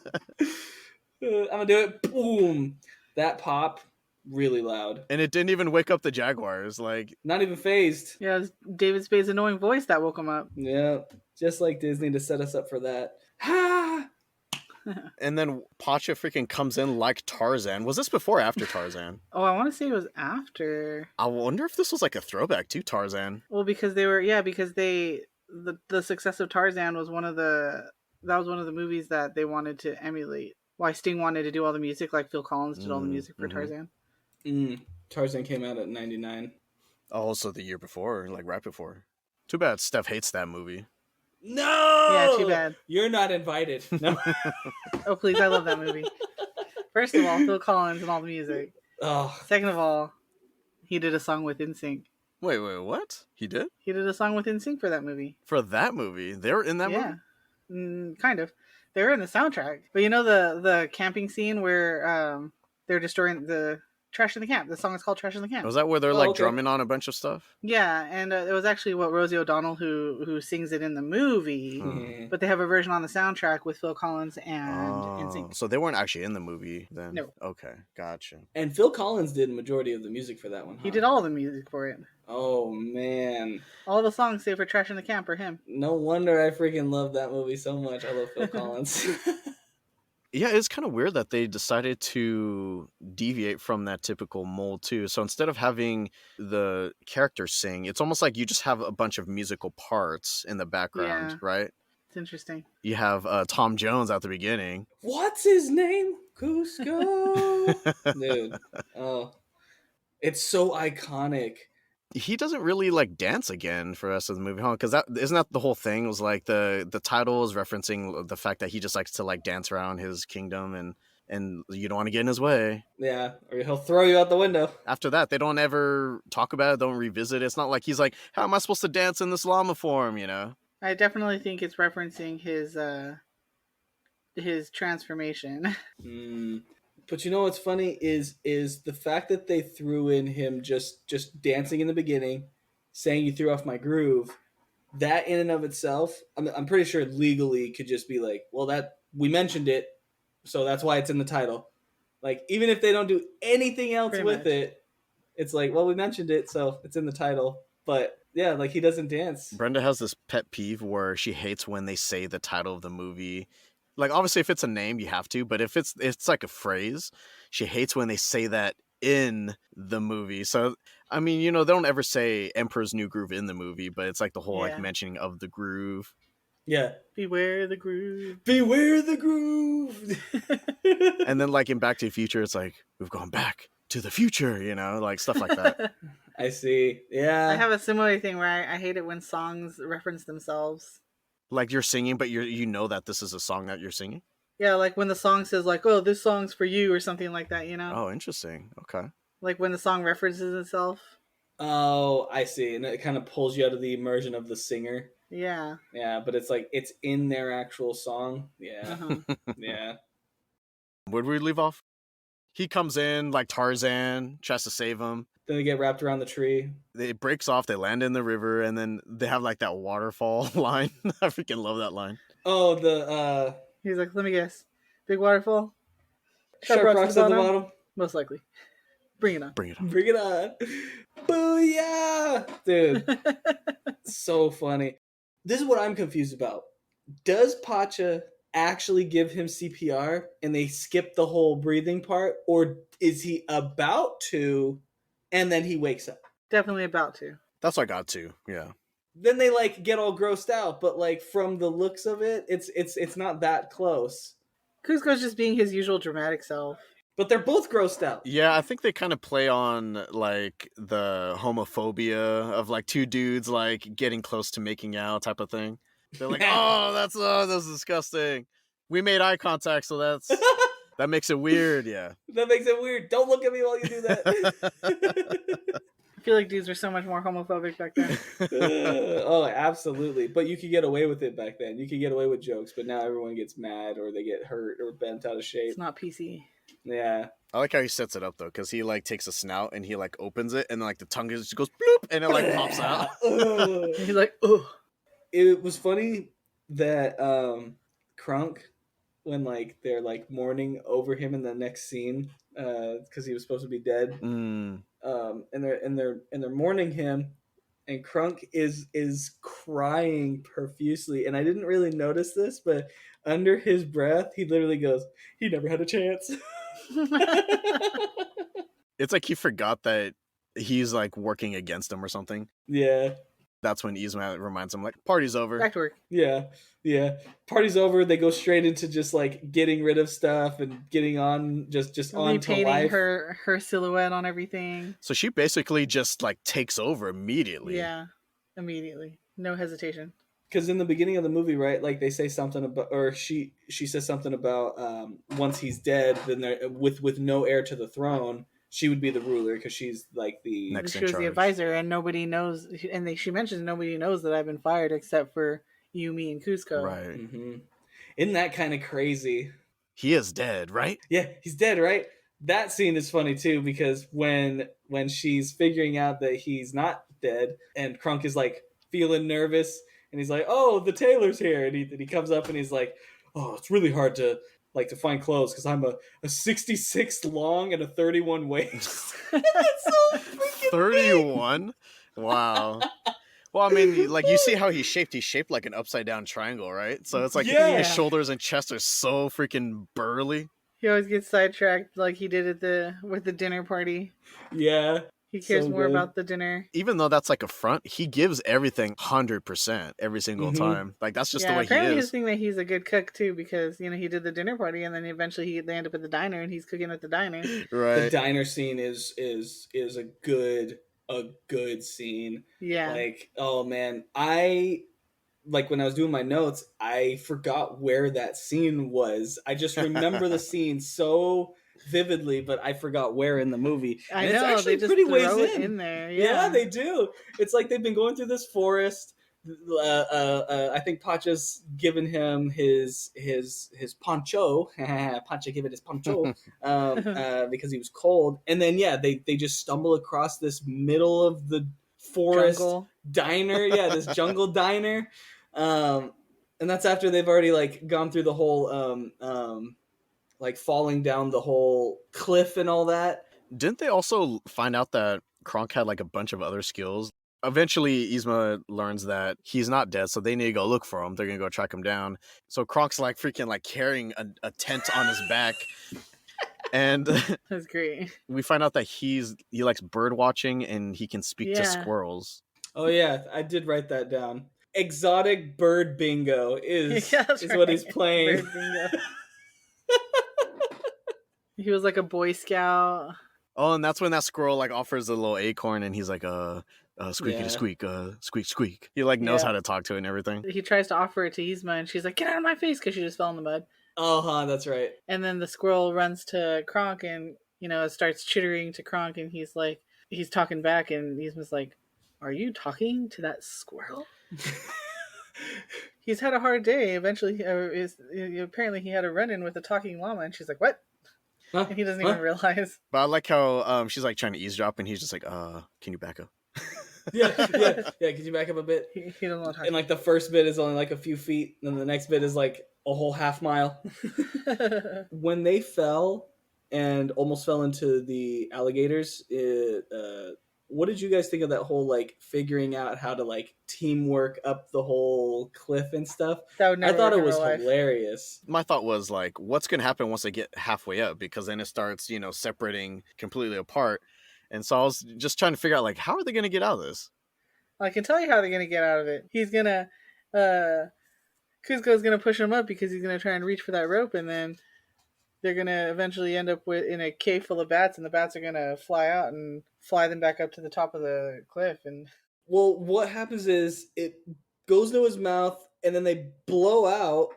I'm gonna do it. Boom. That pop, really loud. And it didn't even wake up the jaguars. Like, not even phased. Yeah, it was David Spade's annoying voice that woke him up. Yeah, just like Disney to set us up for that. Ha! And then Pacha freaking comes in like Tarzan. Was this before or after Tarzan? Oh, I want to say it was after. I wonder if this was like a throwback to Tarzan. Well, because the success of Tarzan was one of the movies that they wanted to emulate. Why Sting wanted to do all the music, like Phil Collins did all the music for Tarzan. Tarzan came out at 99. Oh, so the year before, like right before. Too bad Steph hates that movie. No! Yeah, too bad. You're not invited. No. Oh, please, I love that movie. First of all, Phil Collins and all the music. Oh. Second of all, he did a song with NSYNC. Wait, what? He did? He did a song with NSYNC for that movie. For that movie? They were in that movie? Yeah, kind of. They were in the soundtrack. But you know the camping scene where they're destroying the trash in the camp? The song is called Trash in the Camp. Was that where they're drumming on a bunch of stuff? Yeah, and it was actually Rosie O'Donnell who sings it in the movie, but they have a version on the soundtrack with Phil Collins and NSYNC. So they weren't actually in the movie then? No. Okay, gotcha. And Phil Collins did the majority of the music for that one, huh? He did all the music for it. Oh, man. All the songs save for Trash in the Camp are him. No wonder I freaking love that movie so much. I love Phil Collins. Yeah, it's kind of weird that they decided to deviate from that typical mold too. So instead of having the characters sing, it's almost like you just have a bunch of musical parts in the background, right? It's interesting. You have Tom Jones at the beginning. What's his name? Cusco. Dude. Oh. It's so iconic. He doesn't really like dance again for the rest of the movie, huh? Because isn't that the whole thing? It was like the title is referencing the fact that he just likes to like dance around his kingdom, and you don't want to get in his way. Yeah, or he'll throw you out the window. After that, they don't ever talk about it, don't revisit it. It's not like he's like, how am I supposed to dance in this llama form, you know? I definitely think it's referencing his transformation. But you know what's funny is the fact that they threw in him just dancing in the beginning, saying you threw off my groove. That in and of itself, I'm pretty sure legally could just be like, well, that we mentioned it, so that's why it's in the title. Like even if they don't do anything else with it, It's like, well, we mentioned it, so it's in the title. But yeah, like he doesn't dance. Brenda has this pet peeve where she hates when they say the title of the movie. Like obviously if it's a name you have to, but if it's like a phrase, she hates when they say that in the movie. So I mean, you know, they don't ever say Emperor's New Groove in the movie, but it's like the whole like Yeah. mentioning of the groove. Yeah. Beware the groove. Beware the groove. And then like in Back to the Future, it's like we've gone back to the future, you know, like stuff like that. I see. Yeah. I have a similar thing where I hate it when songs reference themselves. Like you're singing, but you know that this is a song that you're singing. Yeah, like when the song says like, "Oh, this song's for you" or something like that, you know? Oh, interesting. Okay. Like when the song references itself. Oh, I see. And it kind of pulls you out of the immersion of the singer. Yeah. Yeah, but it's like it's in their actual song. Yeah. Uh-huh. Yeah. Where'd we leave off? He comes in like Tarzan, tries to save him. Then they get wrapped around the tree. It breaks off, they land in the river, and then they have like that waterfall line. I freaking love that line. Oh, the He's like, "Let me guess. Big waterfall? sharp rocks at the bottom. Most likely. Bring it on." Bring it on. Bring it on. Booyah! Dude, so funny. This is what I'm confused about. Does Pacha actually give him CPR and they skip the whole breathing part? Or is he about to and then he wakes up? Definitely about to. That's what I got to. Yeah. Then they like get all grossed out, but like from the looks of it, it's not that close. Kuzco's just being his usual dramatic self. But they're both grossed out. Yeah, I think they kind of play on like the homophobia of like two dudes like getting close to making out type of thing. They're like, oh, that's disgusting. We made eye contact, so that makes it weird. Yeah. That makes it weird. Don't look at me while you do that. I feel like dudes were so much more homophobic back then. Oh, absolutely. But you could get away with it back then. You could get away with jokes, but now everyone gets mad or they get hurt or bent out of shape. It's not PC. Yeah. I like how he sets it up though, because he like takes a snout and he like opens it and then like the tongue just goes bloop and it like pops out. He's like, "Oh." It was funny that Krunk, when like they're like mourning over him in the next scene, because he was supposed to be dead, and they're mourning him, and Krunk is crying profusely, and I didn't really notice this, but under his breath, he literally goes, "He never had a chance." It's like he forgot that he's like working against him or something. Yeah. That's when Yzma reminds him like, party's over. Back to work. Yeah. Party's over. They go straight into just like getting rid of stuff and getting on just on to life. her silhouette on everything. So she basically just like takes over immediately. Yeah, immediately, no hesitation. Because in the beginning of the movie, right, like they say something about, or she says something about once he's dead, then with no heir to the throne, she would be the ruler because she's like the Next she in was charge. the advisor, and nobody knows. And she mentions nobody knows that I've been fired except for you, me, and Kuzco. Right. Mm-hmm. Isn't that kind of crazy? He is dead, right? Yeah, he's dead, right? That scene is funny too because when she's figuring out that he's not dead, and Krunk is like feeling nervous, and he's like, "Oh, the tailor's here," and he comes up and he's like, "Oh, it's really hard to find clothes because I'm a 66 long and a 31 waist." That's so freaking 31? Wow. Well, I mean, like you see how he's shaped. He's shaped like an upside down triangle, right? So it's like his shoulders and chest are so freaking burly. He always gets sidetracked, like he did with the dinner party. Yeah. He cares So more good. about the dinner. Even though that's like a front, he gives everything 100% every single time. Like that's just the way he apparently is. his thing that he's a good cook too, because he did the dinner party and then eventually they end up at the diner and he's cooking at the diner. Right. The diner scene is a good scene. Yeah. Like, oh man, when I was doing my notes, I forgot where that scene was. I just remember the scene so vividly, but I forgot where in the movie. I and know, it's actually they just pretty throw ways it in there. Yeah. Yeah, they do. It's like they've been going through this forest. I think Pacha's given him his poncho. Pacha gave it his poncho because he was cold. And then they just stumble across this middle of the forest diner. Yeah, this jungle diner. And that's after they've already like gone through the whole like falling down the whole cliff and all that. Didn't they also find out that Kronk had like a bunch of other skills? Eventually, Yzma learns that he's not dead, so they need to go look for him. They're gonna go track him down. So Kronk's like freaking like carrying a tent on his back, and That's great. we find out that he likes bird watching and he can speak to squirrels. Oh yeah, I did write that down. Exotic bird bingo is Yeah, what he's playing. Bird bingo. He was like a Boy Scout. Oh, and that's when that squirrel like offers a little acorn, and he's like, squeaky to squeak, squeak squeak. He like knows how to talk to it and everything. He tries to offer it to Yzma, and she's like, "Get out of my face," because she just fell in the mud. That's right. And then the squirrel runs to Kronk and, starts chittering to Kronk, and he's talking back, and Yzma's like, "Are you talking to that squirrel?" He's had a hard day. Eventually, apparently he had a run-in with a talking llama, and she's like, "What?" Huh? And he doesn't even realize. But I like how she's like trying to eavesdrop, and he's just like, can you back up? yeah. Could you back up a bit? He doesn't want to talk. And like the first bit is only like a few feet, and then the next bit is like a whole half mile. When they fell and almost fell into the alligators, what did you guys think of that whole like figuring out how to like teamwork up the whole cliff and stuff? I thought it was hilarious. My thought was like, what's gonna happen once they get halfway up? Because then it starts, separating completely apart. And so I was just trying to figure out like, how are they gonna get out of this? I can tell you how they're gonna get out of it. He's gonna Kuzco's gonna push him up because he's gonna try and reach for that rope, and then they're gonna eventually end up in a cave full of bats, and the bats are gonna fly out and fly them back up to the top of the cliff. And well, what happens is it goes to his mouth, and then they blow out.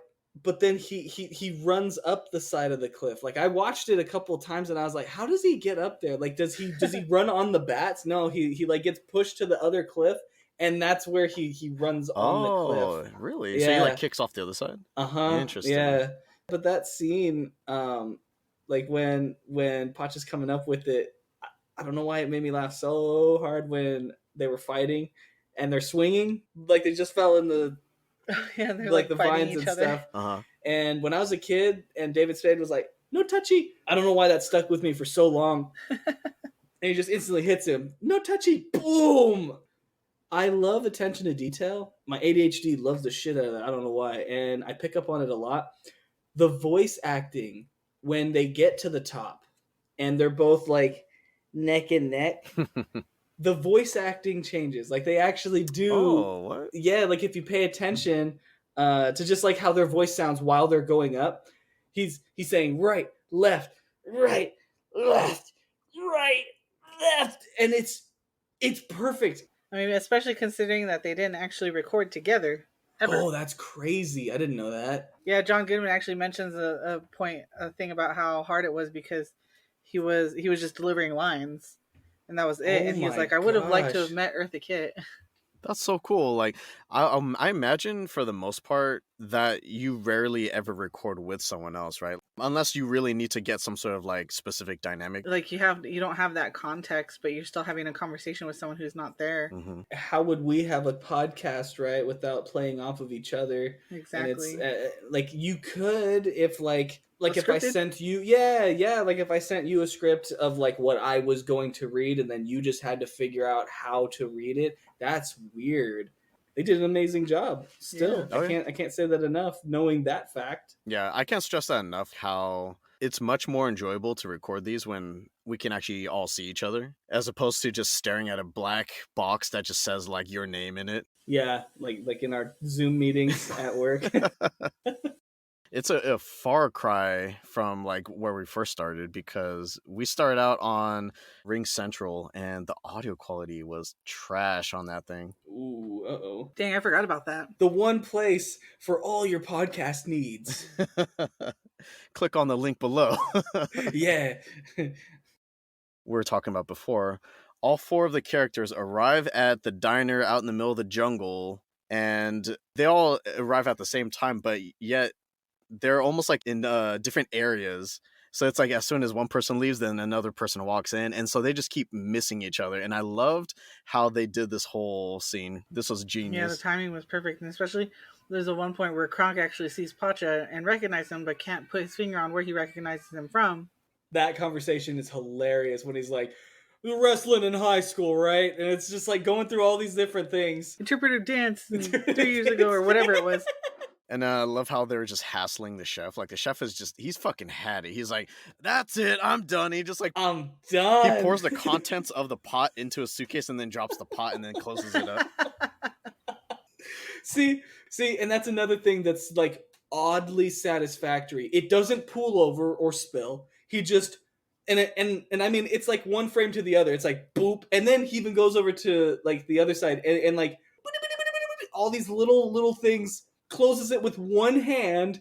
But then he runs up the side of the cliff. Like I watched it a couple of times, and I was like, how does he get up there? Like does he run on the bats? No, he like gets pushed to the other cliff, and that's where he runs on the cliff. Oh, really? Yeah. So he like kicks off the other side? Interesting. Yeah. But that scene, like when Pacha's coming up with it, I don't know why it made me laugh so hard when they were fighting and they're swinging. Like they just fell in the they're like the vines and stuff. Uh-huh. And when I was a kid and David Spade was like, "No touchy," I don't know why that stuck with me for so long. And he just instantly hits him. "No touchy." Boom. I love attention to detail. My ADHD loves the shit out of that. I don't know why. And I pick up on it a lot. The voice acting when they get to the top and they're both like neck and neck. The voice acting changes. Like they actually do. Oh, what? Yeah, like if you pay attention to just like how their voice sounds while they're going up, he's saying right, left, right, left, right, left, and it's perfect. I mean, especially considering that they didn't actually record together ever. Oh, that's crazy! I didn't know that. Yeah, John Goodman actually mentions a thing about how hard it was because he was just delivering lines. And that was it. And he was like, I would have liked to have met Eartha Kitt. That's so cool. Like, I imagine for the most part that you rarely ever record with someone else, right? Unless you really need to get some sort of like specific dynamic. Like you don't have that context, but you're still having a conversation with someone who's not there. Mm-hmm. How would we have a podcast, right, without playing off of each other? Exactly. And it's like you could if like if I sent you, like if I sent you a script of like what I was going to read, and then you just had to figure out how to read it. That's weird. They did an amazing job. Still, Yeah. I can't say that enough. Knowing that fact. Yeah, I can't stress that enough. How it's much more enjoyable to record these when we can actually all see each other, as opposed to just staring at a black box that just says like your name in it. Yeah, like in our Zoom meetings at work. It's a far cry from like where we first started, because we started out on Ring Central and the audio quality was trash on that thing. Ooh, uh-oh. Dang, I forgot about that. The one place for all your podcast needs. Click on the link below. Yeah. We were talking about before. All four of the characters arrive at the diner out in the middle of the jungle, and they all arrive at the same time, but yet they're almost like in different areas. So it's like as soon as one person leaves, then another person walks in, and so they just keep missing each other. And I loved how they did this whole scene. This was genius. Yeah, the timing was perfect, and especially there's a one point where Kronk actually sees Pacha and recognizes him, but can't put his finger on where he recognizes him from. That conversation is hilarious when he's like, wrestling in high school, right? And it's just like going through all these different things. Interpretive dance 3 years ago or whatever it was. And I love how they were just hassling the chef. Like the chef is he's fucking had it. He's like, that's it, I'm done. He just like, I'm done. He pours the contents of the pot into a suitcase and then drops the pot and then closes it up. See, and that's another thing that's like oddly satisfactory. It doesn't pool over or spill. He just and I mean it's like one frame to the other. It's like boop, and then he even goes over to like the other side and like all these little things, closes it with one hand,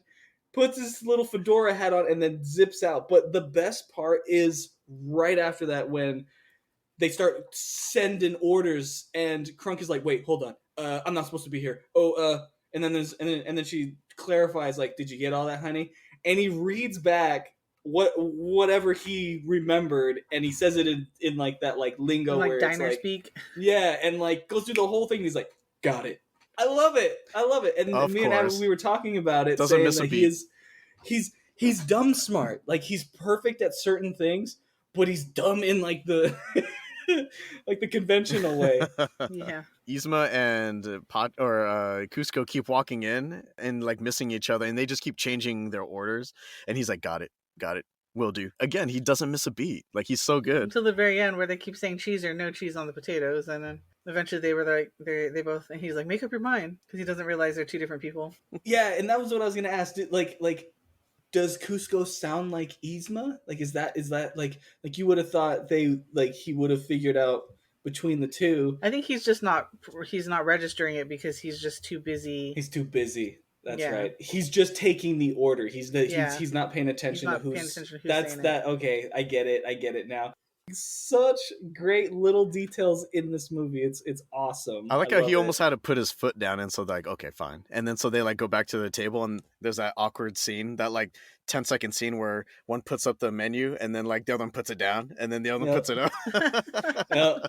puts his little fedora hat on, and then zips out. But the best part is right after that when they start sending orders, and Crunk is like, "Wait, hold on, I'm not supposed to be here." And then she clarifies, like, "Did you get all that, honey?" And he reads back whatever he remembered, and he says it in like that like lingo, like where diner it's like, speak. yeah, and like goes through the whole thing. And he's like, "Got it." I love it. And Of me and course. Adam, we were talking about it, Doesn't saying miss a that beat. he's dumb smart. Like he's perfect at certain things, but he's dumb in like the like the conventional way. Yeah. Yzma and Kuzco keep walking in and like missing each other, and they just keep changing their orders. And he's like, got it, will do. Again, he doesn't miss a beat. Like he's so good. Until the very end where they keep saying cheese or no cheese on the potatoes, and then eventually they were like, they both, and he's like, make up your mind, because he doesn't realize they're two different people. Yeah, and that was what I was gonna ask. Like, does Kuzco sound like Yzma? Like, is that like you would have thought he would have figured out between the two? I think he's not registering it because he's just too busy. He's too busy. That's right. He's just taking the order. He's not paying attention to who's saying that. Okay, I get it now. Such great little details in this movie. It's awesome. I like how he almost had to put his foot down, and so they're like, okay, fine. And then so they like go back to the table, and there's that awkward scene, that like 10-second scene where one puts up the menu, and then like the other one puts it down, and then the other one puts it up. Yep.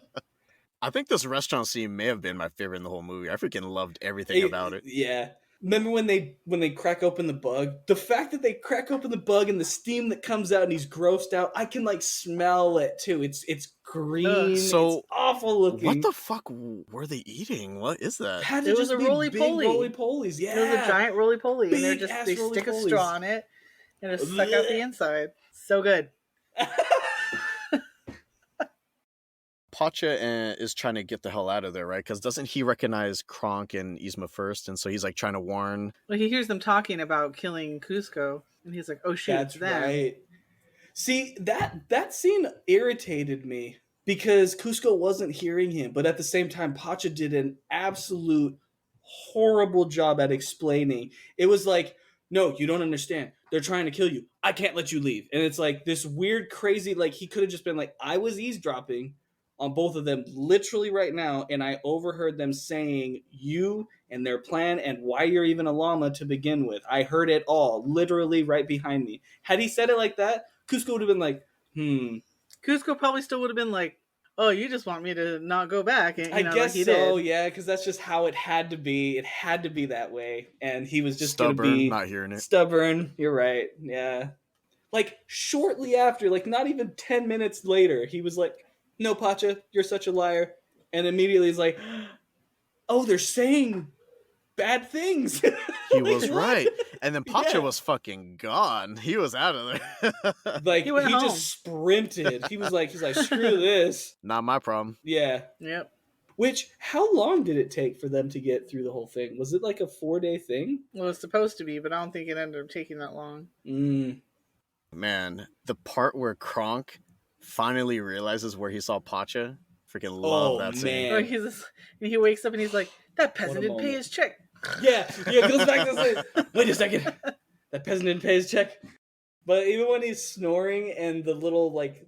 I think this restaurant scene may have been my favorite in the whole movie. I freaking loved everything about it. Yeah. Remember when they crack open the bug? The fact that they crack open the bug and the steam that comes out and he's grossed out, I can like smell it too. It's green. So it's awful looking. What the fuck were they eating? What is that? It was a roly-poly. Roly-polies, yeah. It was a giant roly-poly, and they stick a roly-polies. straw on it and it suck out the inside. So good. Pacha is trying to get the hell out of there, right? Because doesn't he recognize Kronk and Yzma first? And so he's like trying to warn. Well, he hears them talking about killing Kuzco, and he's like, "Oh shoot, That's it's them." right. See, that scene irritated me because Kuzco wasn't hearing him, but at the same time, Pacha did an absolute horrible job at explaining. It was like, "No, you don't understand. They're trying to kill you. I can't let you leave." And it's like this weird, crazy. Like he could have just been like, "I was eavesdropping on both of them literally right now, and I overheard them saying you and their plan and why you're even a llama to begin with. I heard it all, literally right behind me." Had he said it like that, Kuzco would have been like, Kuzco probably still would have been like, "Oh, you just want me to not go back." And, I guess like so, yeah, because that's just how it had to be. It had to be that way, and he was just stubborn, not hearing it. Stubborn, you're right, yeah. Like, shortly after, like, not even 10 minutes later, he was like, "No, Pacha, you're such a liar." And immediately he's like, "Oh, they're saying bad things." He was right. And then Pacha was fucking gone. He was out of there. Like, he just sprinted. He was like, "Screw this. Not my problem." Yeah. Yep. Which, how long did it take for them to get through the whole thing? Was it like a 4-day thing? Well, it's supposed to be, but I don't think it ended up taking that long. Man, the part where Kronk finally realizes where he saw Pacha, freaking love that scene. Oh, he wakes up and he's like, "That peasant didn't pay his check." Yeah, goes back to say, "Wait a second, that peasant didn't pay his check." But even when he's snoring and the little like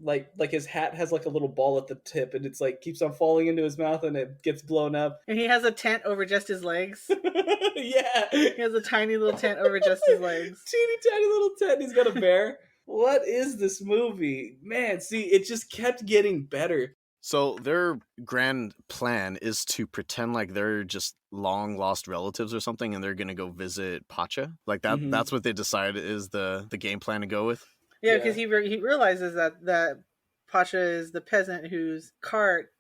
his hat has like a little ball at the tip and it's like keeps on falling into his mouth and it gets blown up. And he has a tent over just his legs. Yeah, he has a tiny little tent over just his legs. Teeny tiny little tent. He's got a bear. What is this movie? Man, see, it just kept getting better. So their grand plan is to pretend like they're just long lost relatives or something, and they're gonna go visit Pacha. Like that. That's what they decided is the game plan to go with. Yeah, because he realizes that Pasha is the peasant whose cart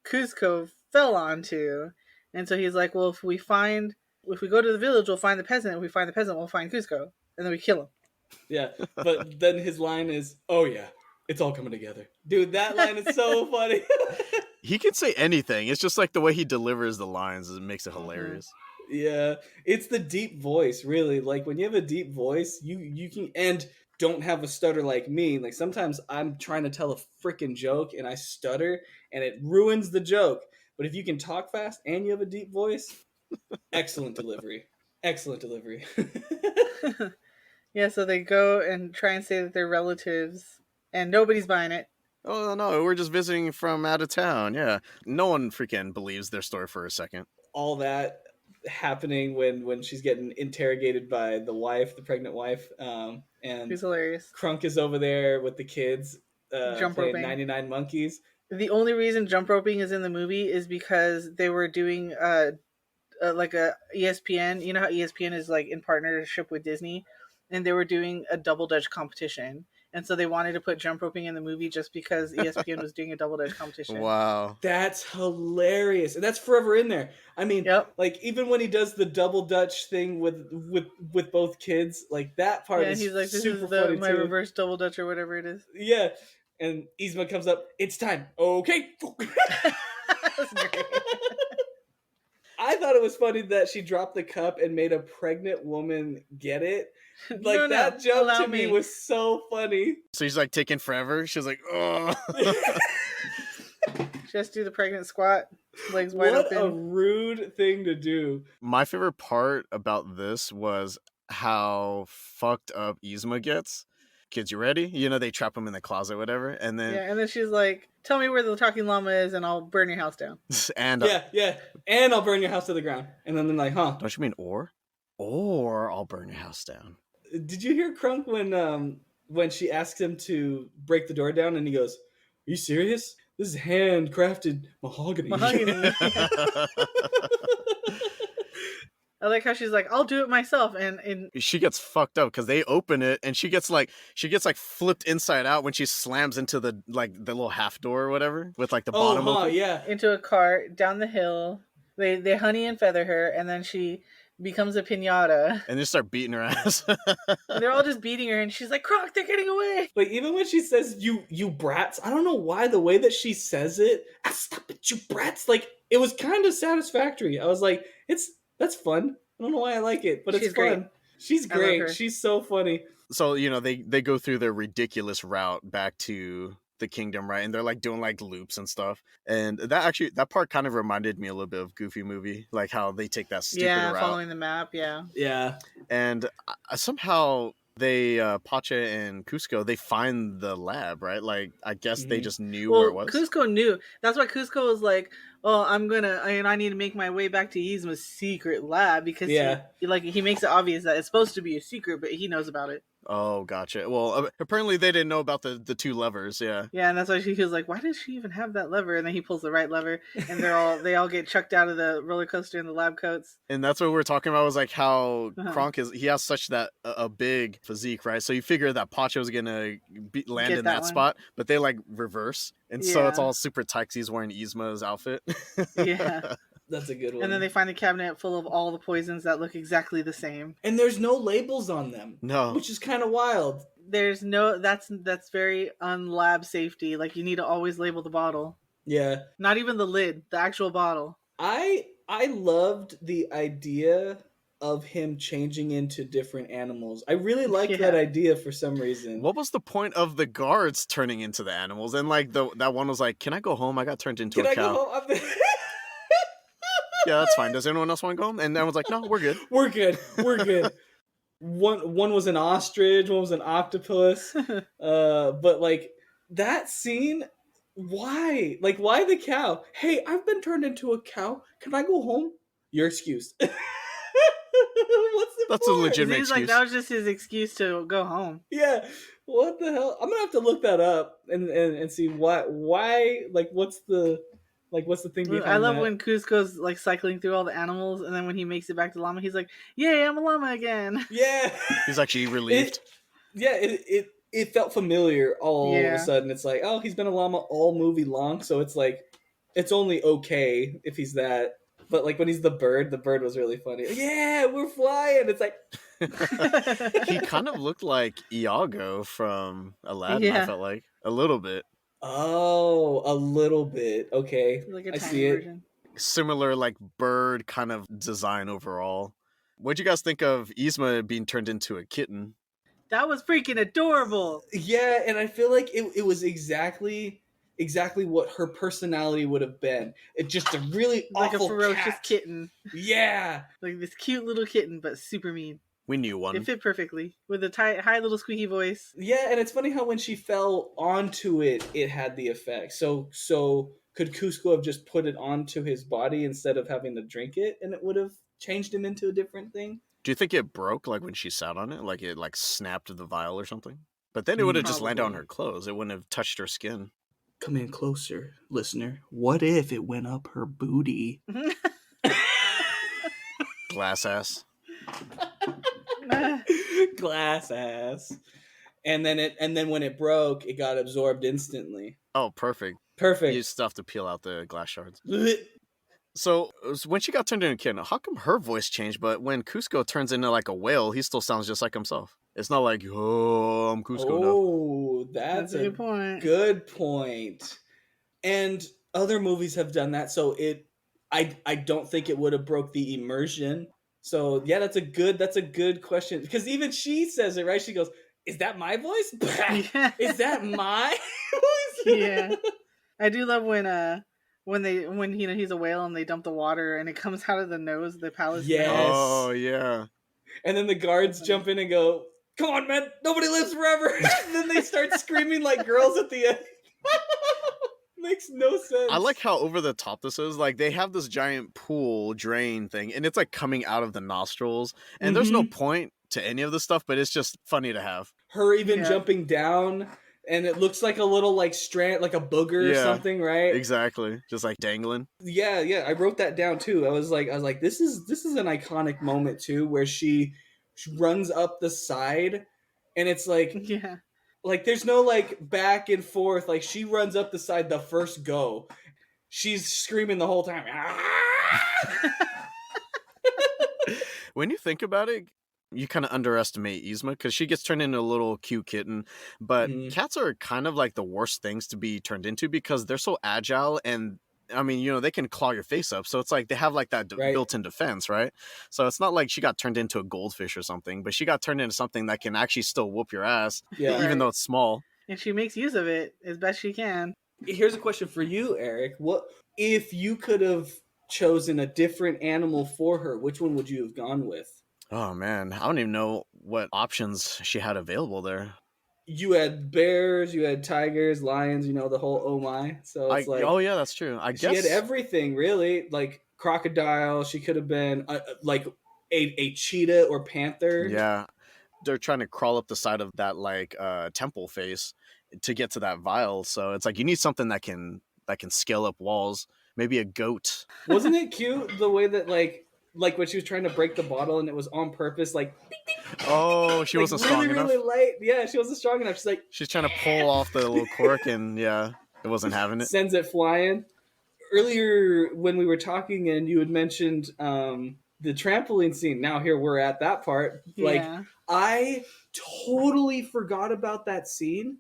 Kuzco fell onto, and so he's like, well, if we go to the village, we'll find the peasant. If we find the peasant, we'll find Kuzco, and then we kill him. Yeah, but then his line is, "Oh yeah, it's all coming together." Dude, that line is so funny. He can say anything. It's just like the way he delivers the lines that makes it hilarious. Yeah, it's the deep voice, really. Like when you have a deep voice, you can and don't have a stutter like me. Like sometimes I'm trying to tell a freaking joke and I stutter and it ruins the joke. But if you can talk fast and you have a deep voice, excellent delivery. Excellent delivery. Yeah, so they go and try and say that they're relatives, and nobody's buying it. Oh no, we're just visiting from out of town. Yeah, no one freaking believes their story for a second. All that happening when she's getting interrogated by the wife, the pregnant wife, and It's hilarious. Crunk is over there with the kids Jump playing roping. 99 Monkeys. The only reason jump roping is in the movie is because they were doing like a ESPN. You know how ESPN is like in partnership with Disney, and they were doing a double dutch competition. And so they wanted to put jump roping in the movie just because ESPN was doing a double dutch competition. Wow. That's hilarious. And that's forever in there. I mean, like even when he does the double dutch thing with both kids, like that part is he's like, this super is funny my too. reverse double dutch or whatever it is. Yeah. And Yzma comes up, it's time. Okay. That's great. I thought it was funny that she dropped the cup and made a pregnant woman get it. Like that joke to me was so funny. So he's like taking forever. She's like, oh. Just do the pregnant squat, legs wide open. What a rude thing to do. My favorite part about this was how fucked up Yzma gets. Kids, you ready? You know, they trap him in the closet, whatever, and then she's like, "Tell me where the talking llama is, and I'll burn your house down." And and I'll burn your house to the ground. And then they're like, "Huh? Don't you mean or I'll burn your house down?" Did you hear Crunk when she asks him to break the door down, and he goes, "Are you serious? This is handcrafted mahogany." I like how she's like, "I'll do it myself," and she gets fucked up because they open it and she gets like flipped inside out when she slams into the little half door or whatever with like the bottom open. Yeah, into a cart down the hill. They honey and feather her, and then she becomes a piñata. And they start beating her ass. And they're all just beating her, and she's like, "Croc, they're getting away!" Like even when she says "you brats," I don't know why the way that she says it. Stop it, you brats! Like it was kind of satisfactory. I was like, that's fun. I don't know why I like it, but it's fun. Great. She's great. She's so funny. So, you know, they go through their ridiculous route back to the kingdom, right? And they're like doing like loops and stuff. And that part kind of reminded me a little bit of Goofy movie, like how they take that stupid route. Following the map, Yeah. And somehow they Pacha and Kuzco, they find the lab, right? Like I guess they just knew where it was. Kuzco knew. That's why Kuzco was like, "Oh, I need to make my way back to Yzma's secret lab," because he makes it obvious that it's supposed to be a secret, but he knows about it. Oh, gotcha. Well, apparently they didn't know about the two levers. Yeah. Yeah, and that's why he was like, "Why does she even have that lever?" And then he pulls the right lever, and they all get chucked out of the roller coaster in the lab coats. And that's what we're talking about, was like how Kronk he has such that a big physique, right? So you figure that Pacha was gonna land in that spot, but they like reverse, and so it's all super tight because he's wearing Yzma's outfit. Yeah. That's a good one. And then they find a cabinet full of all the poisons that look exactly the same. And there's no labels on them. No. Which is kind of wild. There's no... That's very unlab safety. Like, you need to always label the bottle. Yeah. Not even the lid. The actual bottle. I loved the idea of him changing into different animals. I really liked that idea for some reason. What was the point of the guards turning into the animals? And like that one was like, "Can I go home? I got turned into a cow." Can I go home? Yeah, that's fine. Does anyone else want to go home? And everyone's like, "No, we're good. We're good. One was an ostrich, one was an octopus. But like that scene, why? Like, why the cow? "Hey, I've been turned into a cow. Can I go home?" You're excused. What's the That's point? a legitimate He's excuse. like, that was just his excuse to go home. Yeah. What the hell? I'm gonna have to look that up and see why what's the thing behind I love that? when Kuzco's like cycling through all the animals, and then when he makes it back to llama, he's like, "Yay, I'm a llama again." Yeah. He's actually relieved. It it felt familiar all of Yeah. a sudden. It's like, oh, he's been a llama all movie long, so it's like it's only okay if he's that. But like when he's the bird was really funny. Yeah, we're flying. It's like He kind of looked like Iago from Aladdin. I Yeah. felt like a little bit oh, a little bit. Okay, Like a I tiny see it. version. similar, like bird kind of design overall. What'd you guys think of Yzma being turned into a kitten? That was freaking adorable. Yeah, and I feel like it was exactly what her personality would have been. It's just a really Like awful a ferocious cat. kitten. Yeah, Like this cute little kitten, but super mean. We knew one. It fit perfectly with a high little squeaky voice. yeah, and it's funny how when she fell onto it, it had the effect. So could Kuzco have just put it onto his body instead of having to drink it, and it would have changed him into a different thing? Do you think it broke like when she sat on it? Like it like snapped the vial or something? But then it would have just landed on Probably. her clothes. It wouldn't have touched her skin. Come in closer, listener. What if it went up her booty? Glass ass. Glass ass. And then when it broke, it got absorbed instantly. Oh, perfect. Perfect. You still have to peel out the glass shards. So when she got turned into a kitten, how come her voice changed? But when Kuzco turns into like a whale, he still sounds just like himself. It's not like, oh, I'm Kuzco now. Oh, that's a good point. Good point. And other movies have done that, so I don't think it would have broke the immersion. So yeah, that's a good question, because even she says it, right? She goes, "Is that my voice? Yeah. Is that my voice?" Yeah. I do love when he's a whale and they dump the water and it comes out of the nose, the palace. Yes. nose. Oh, yeah. And then the guards jump in and go, "Come on, man! Nobody lives forever!" And then they start screaming like girls at the end. Makes no sense. I like how over the top this is. Like, they have this giant pool drain thing, and it's like coming out of the nostrils. And there's no point to any of this stuff, but it's just funny to have. her even jumping down, and it looks like a little like strand, like a booger or something, right? Exactly. Just like dangling. Yeah. I wrote that down too. I was like, this is an iconic moment too, where she runs up the side, and it's like, Yeah. like there's no like back and forth. Like she runs up the side the first go. She's screaming the whole time. When you think about it, you kind of underestimate Yzma because she gets turned into a little cute kitten. But cats are kind of like the worst things to be turned into because they're so agile, and I mean, you know, they can claw your face up. So it's like they have like that built-in defense, right? So it's not like she got turned into a goldfish or something, but she got turned into something that can actually still whoop your ass, even though it's small. And she makes use of it as best she can. Here's a question for you, Eric. What if you could have chosen a different animal for her? Which one would you have gone with? Oh man, I don't even know what options she had available there. You had bears, you had tigers, lions, you know, the whole oh my. So it's like, oh yeah, that's true. I guess she had everything, really. Like crocodile, she could have been like a cheetah or panther. Yeah, they're trying to crawl up the side of that like temple face to get to that vial. So it's like you need something that can scale up walls. Maybe a goat. Wasn't it cute the way that like when she was trying to break the bottle and it was on purpose, like oh, she wasn't strong enough. Really light. Yeah, she wasn't strong enough. She's trying to pull off the little cork, and yeah, it wasn't having it. Sends it flying. Earlier when we were talking, and you had mentioned the trampoline scene. Now here we're at that part. Like I totally forgot about that scene.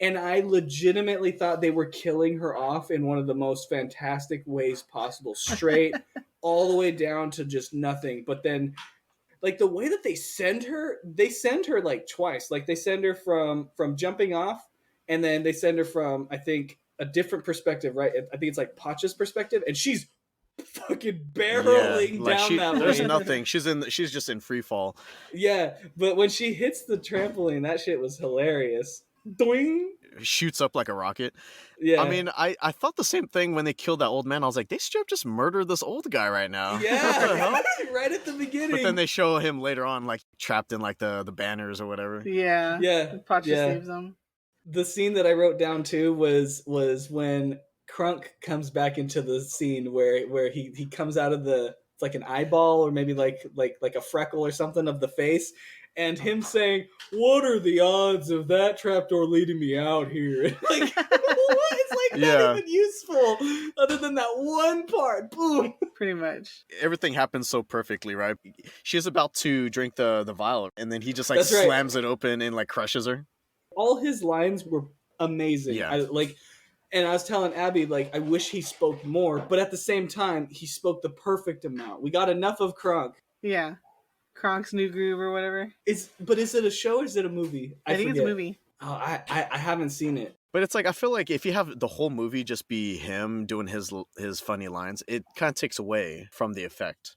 And I legitimately thought they were killing her off in one of the most fantastic ways possible. Straight all the way down to just nothing. But then, like, the way that they send her like twice. Like, they send her from jumping off, and then they send her from, I think, a different perspective, right? I think it's like Pacha's perspective, and she's fucking barreling down that way. There's nothing. She's just in free fall. Yeah, but when she hits the trampoline, that shit was hilarious. Doing shoots up like a rocket. Yeah, I mean, I thought the same thing when they killed that old man. I was like, they straight up just murdered this old guy right now. Yeah, right at the beginning. But then they show him later on, like trapped in like the banners or whatever. Yeah. Pacha saves him. The scene that I wrote down too was when Crunk comes back into the scene where he comes out of the, it's like an eyeball or maybe like a freckle or something of the face. and him saying, "What are the odds of that trapdoor leading me out here?" Like, what? It's like not even useful, other than that one part. Boom. Pretty much. Everything happens so perfectly, right? She's about to drink the vial, and then he just like That's right. slams it open and like crushes her. All his lines were amazing. Yeah. And I was telling Abby, like, I wish he spoke more, but at the same time, he spoke the perfect amount. We got enough of Kronk. Yeah. Kronk's New Groove or whatever. But is it a show or is it a movie? I think forget. it's a movie. Oh, I haven't seen it. But it's like, I feel like if you have the whole movie just be him doing his funny lines, it kind of takes away from the effect.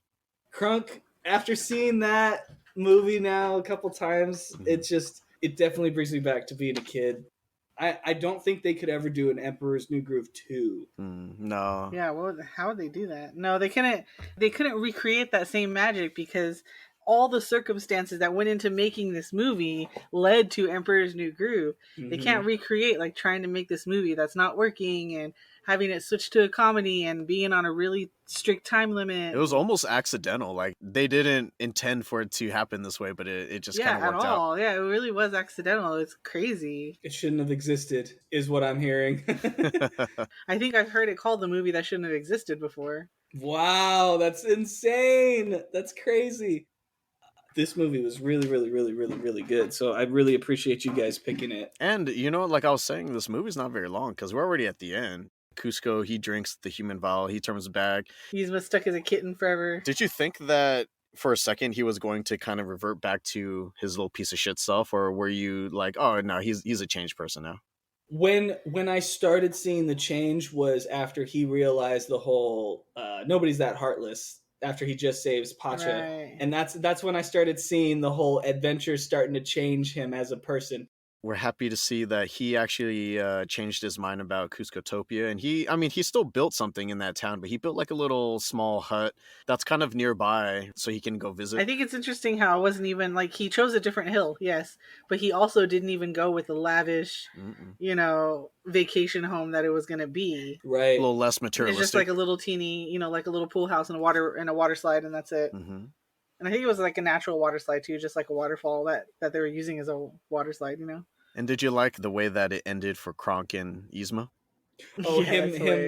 Kronk, after seeing that movie now a couple times, it definitely brings me back to being a kid. I don't think they could ever do an Emperor's New Groove 2. No. Yeah, how would they do that? No, they couldn't recreate that same magic because all the circumstances that went into making this movie led to Emperor's New Groove. Mm-hmm. They can't recreate like trying to make this movie that's not working and having it switch to a comedy and being on a really strict time limit. It was almost accidental. Like they didn't intend for it to happen this way, but it just kind of worked out. Yeah, it really was accidental. It's crazy. It shouldn't have existed, is what I'm hearing. I think I've heard it called the movie that shouldn't have existed before. Wow, that's insane. That's crazy. This movie was really, really, really, really, really good. So I really appreciate you guys picking it. And, like I was saying, this movie's not very long because we're already at the end. Kuzco, he drinks the human vial. He turns back. He's been stuck as a kitten forever. Did you think that for a second he was going to kind of revert back to his little piece of shit self? Or were you like, oh, no, he's a changed person now? When I started seeing the change was after he realized the whole nobody's that heartless. After he just saves Pacha. Right. And that's when I started seeing the whole adventure starting to change him as a person. We're happy to see that he actually changed his mind about Kuzcotopia. And he still built something in that town, but he built like a little small hut that's kind of nearby so he can go visit. I think it's interesting how it wasn't even like he chose a different hill, yes, but he also didn't even go with the lavish, vacation home that it was going to be. Right. A little less materialistic. It's just like a little teeny, like a little pool house and a water slide, and that's it. Mm-hmm. And I think it was like a natural water slide too, just like a waterfall that they were using as a water slide, And did you like the way that it ended for Kronk and Yzma? Oh, yeah,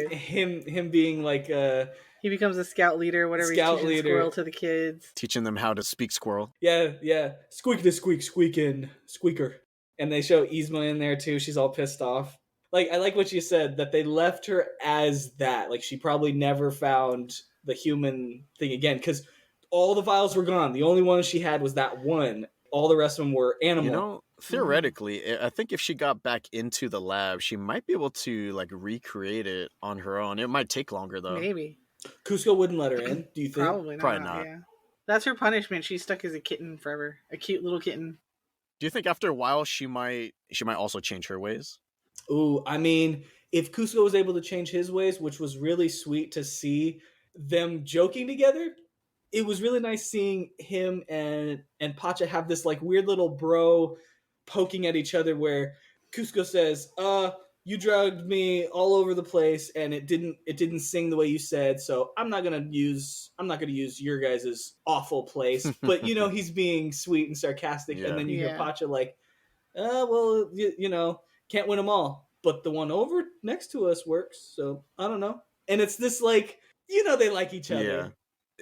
him being like he becomes a scout leader, whatever. He's teaching squirrel to the kids, teaching them how to speak squirrel. Yeah, squeak the squeak, squeaking squeaker, and they show Yzma in there too. She's all pissed off. Like I like what you said that they left her as that. Like she probably never found the human thing again because all the vials were gone. The only one she had was that one. All the rest of them were animal. Theoretically, I think if she got back into the lab, she might be able to like recreate it on her own. It might take longer though. Maybe. Cusco wouldn't let her in, do you think? Probably not. Yeah. That's her punishment. She's stuck as a kitten forever. A cute little kitten. Do you think after a while she might also change her ways? Ooh, I mean, if Cusco was able to change his ways, which was really sweet to see them joking together, it was really nice seeing him and Pacha have this like weird little bro poking at each other where Cusco says, you drugged me all over the place and it didn't sing the way you said, so I'm not gonna use your guys' awful place. But he's being sweet and sarcastic, and then you hear Pacha like, well, can't win them all. But the one over next to us works, so I don't know. And it's this like, they like each other. Yeah.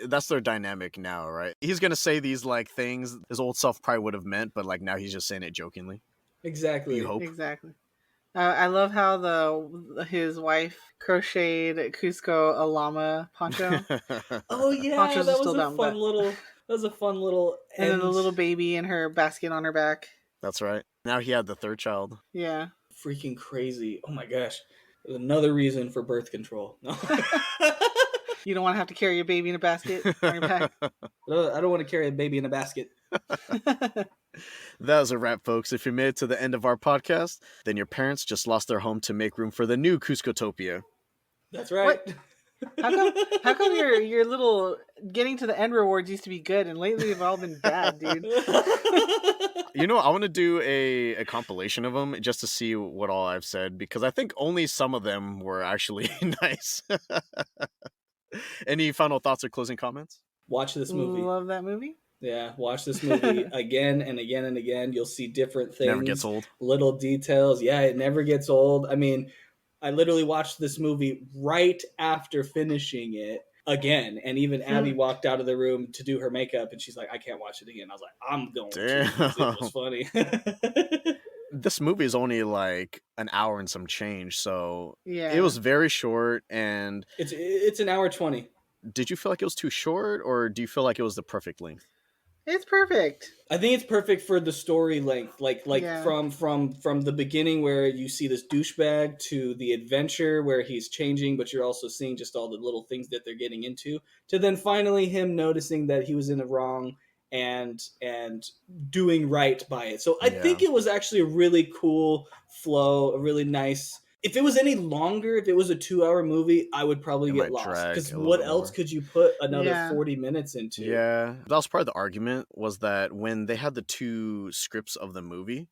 That's their dynamic now, right? He's gonna say these like things his old self probably would have meant, but like now he's just saying it jokingly. Exactly. You hope. Exactly. I love how his wife crocheted Kuzco a llama poncho. Oh yeah, Ponchos that was a fun little. And then the little baby in her basket on her back. That's right. Now he had the third child. Yeah. Freaking crazy! Oh my gosh, there's another reason for birth control. No. You don't want to have to carry a baby in a basket on your back. I don't want to carry a baby in a basket. That was a wrap, folks. If you made it to the end of our podcast, then your parents just lost their home to make room for the new Kuzcotopia. That's right. How come your little getting to the end rewards used to be good, and lately they've all been bad, dude? I want to do a compilation of them just to see what all I've said, because I think only some of them were actually nice. Any final thoughts or closing comments? Watch this movie. Love that movie. Yeah, watch this movie again and again and again. You'll see different Never gets things, old. little details. Yeah, it never gets old. I mean, I literally watched this movie right after finishing it again. And even Abby walked out of the room to do her makeup and she's like, I can't watch it again. I was like, I'm going to because it was Damn. funny. This movie is only like an hour and some change, so it Yeah. was very short. And It's an hour 20. did you feel like it was too short, or do you feel like it was the perfect length? It's perfect. I think it's perfect for the story length, like Yeah. from the beginning where you see this douchebag to the adventure where he's changing, but you're also seeing just all the little things that they're getting into, to then finally him noticing that he was in the wrong and doing right by it. So I think Yeah. it was actually a really cool flow, a really nice. If it was any longer, if it was a 2-hour movie, I would probably It get might lost. drag Because a little what bit else more. could you put another Yeah. 40 minutes into? Yeah, that was part of the argument, was that when they had the two scripts of the movie,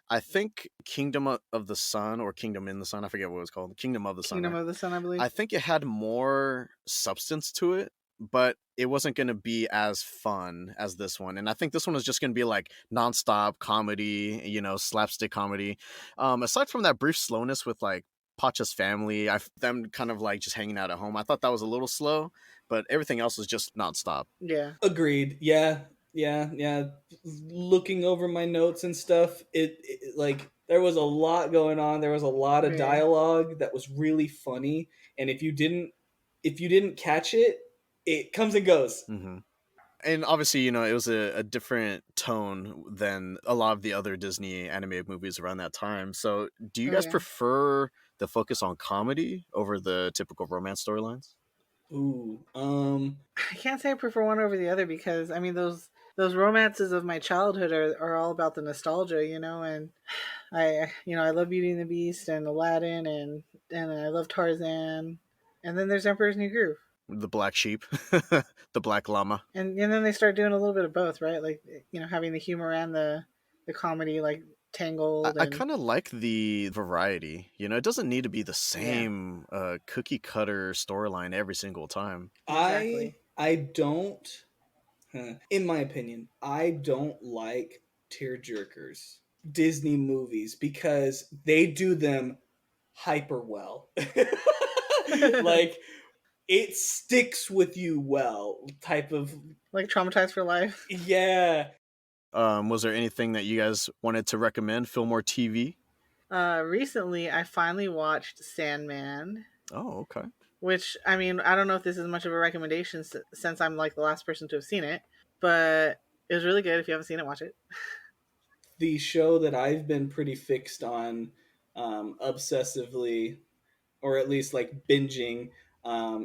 I think Kingdom of the Sun or Kingdom in the Sun, I forget what it was called, Kingdom of the Sun, Kingdom right? of the Sun, I believe. I think it had more substance to it, but it wasn't going to be as fun as this one. And I think this one was just going to be like nonstop comedy, slapstick comedy. Aside from that brief slowness with like Pacha's family, them kind of like just hanging out at home, I thought that was a little slow, but everything else was just nonstop. Yeah. Agreed. Yeah, yeah. Looking over my notes and stuff, it like there was a lot going on. There was a lot of Yeah. dialogue that was really funny, and if you didn't catch it, it comes and goes. Mm-hmm. And obviously, it was a different tone than a lot of the other Disney animated movies around that time. So, do you Oh, guys yeah. prefer the focus on comedy over the typical romance storylines? Ooh, I can't say I prefer one over the other because I mean those romances of my childhood are all about the nostalgia, and I love Beauty and the Beast and Aladdin and I love Tarzan, and then there's Emperor's New Groove, The black sheep, the black llama. and then they start doing a little bit of both, right? Like having the humor and the comedy, like Tangled I and kind of like the variety. It doesn't need to be the yeah, same cookie cutter storyline every single time. exactly. I don't. In my opinion, I don't like tearjerkers Disney movies because they do them hyper well. Like it sticks with you well type of. Like traumatized for life. Yeah. Was there anything that you guys wanted to recommend? Fillmore TV? Recently, I finally watched Sandman. Oh, okay. Which, I mean, I don't know if this is much of a recommendation since I'm like the last person to have seen it, but it was really good. If you haven't seen it, watch it. The show that I've been pretty fixed on, obsessively, or at least like binging,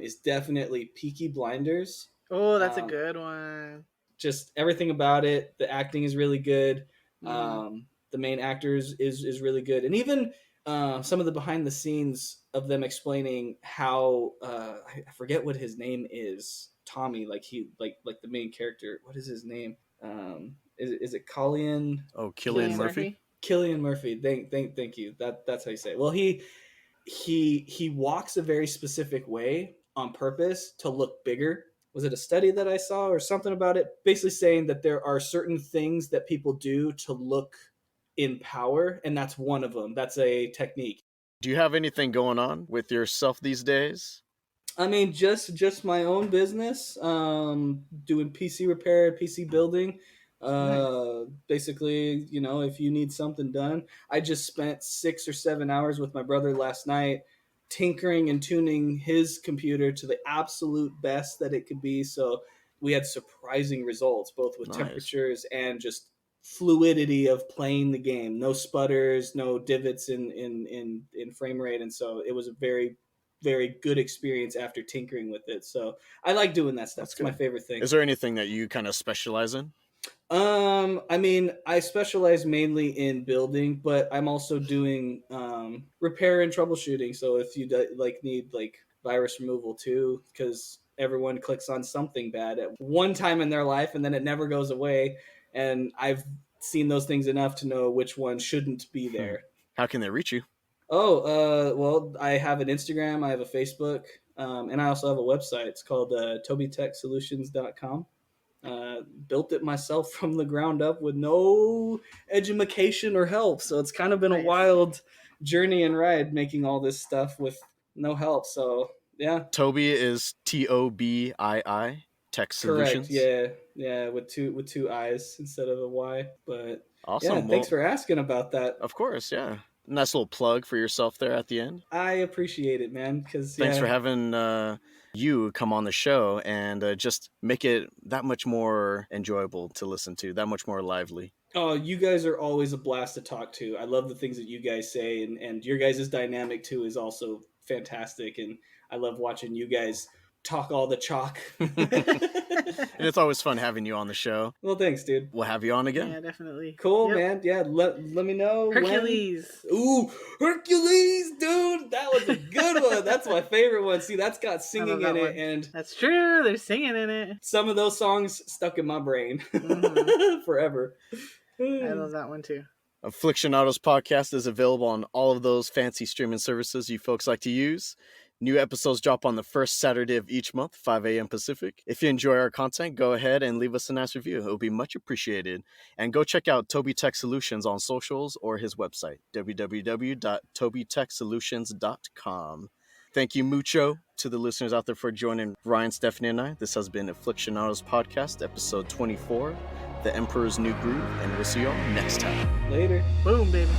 is definitely Peaky Blinders. Oh, that's a Um, good one. just everything about it. The acting is really good. Mm. The main actors is really good, and even some of the behind the scenes of them explaining how I forget what his name is. Tommy, like he like the main character. What is his name? Is it Colleen? Oh, Killian Cillian Murphy? Killian Murphy. Thank you. That's how you say it. Well, he walks a very specific way on purpose to look bigger. Was it a study that I saw or something about it? Basically saying that there are certain things that people do to look in power, and that's one of them. That's a technique. Do you have anything going on with yourself these days? I mean, just my own business, doing PC repair, PC building. Nice. Basically, if you need something done, I just spent 6 or 7 hours with my brother last night, tinkering and tuning his computer to the absolute best that it could be. So we had surprising results, both with Nice. temperatures and just fluidity of playing the game. No sputters, no divots in frame rate, and so it was a very very good experience after tinkering with it. So I like doing that stuff. That's It's my good. favorite thing. Is there anything that you kind of specialize in? I mean, I specialize mainly in building, but I'm also doing repair and troubleshooting. So if you need like virus removal too, because everyone clicks on something bad at one time in their life and then it never goes away. And I've seen those things enough to know which one shouldn't be there. How can they reach you? Oh, well, I have an Instagram, I have a Facebook, and I also have a website. It's called TobiiTechSolutions.com. built it myself from the ground up with no education or help. So it's kind of been a wild journey and ride making all this stuff with no help. So yeah. Tobii is Tobii Tech Solutions. Correct. Yeah, with two I's instead of a Y. But awesome. Yeah, thanks for asking about that. Of course, yeah. Nice little plug for yourself there at the end. I appreciate it, man. Thanks for having you come on the show and just make it that much more enjoyable to listen to, that much more lively. Oh, you guys are always a blast to talk to. I love the things that you guys say, and your guys' dynamic too is also fantastic. And I love watching you guys talk all the chalk. And it's always fun having you on the show. Well, thanks, dude. We'll have you on again. Yeah, definitely. Cool, man. Yeah, let me know. Hercules. When. Ooh, Hercules, dude. That was a good one. That's my favorite one. See, that's got singing in it. And that's true. There's singing in it. Some of those songs stuck in my brain forever. I love that one too. Aflixionados podcast is available on all of those fancy streaming services you folks like to use. New episodes drop on the first Saturday of each month, 5 a.m. Pacific. If you enjoy our content, go ahead and leave us a nice review. It will be much appreciated. And go check out TobiiTech Solutions on socials or his website, www.TobiiTechSolutions.com. Thank you mucho to the listeners out there for joining Ryan, Stephanie, and I. This has been Aflixionados Podcast, episode 24, The Emperor's New Groove, and we'll see you all next time. Later. Boom, baby.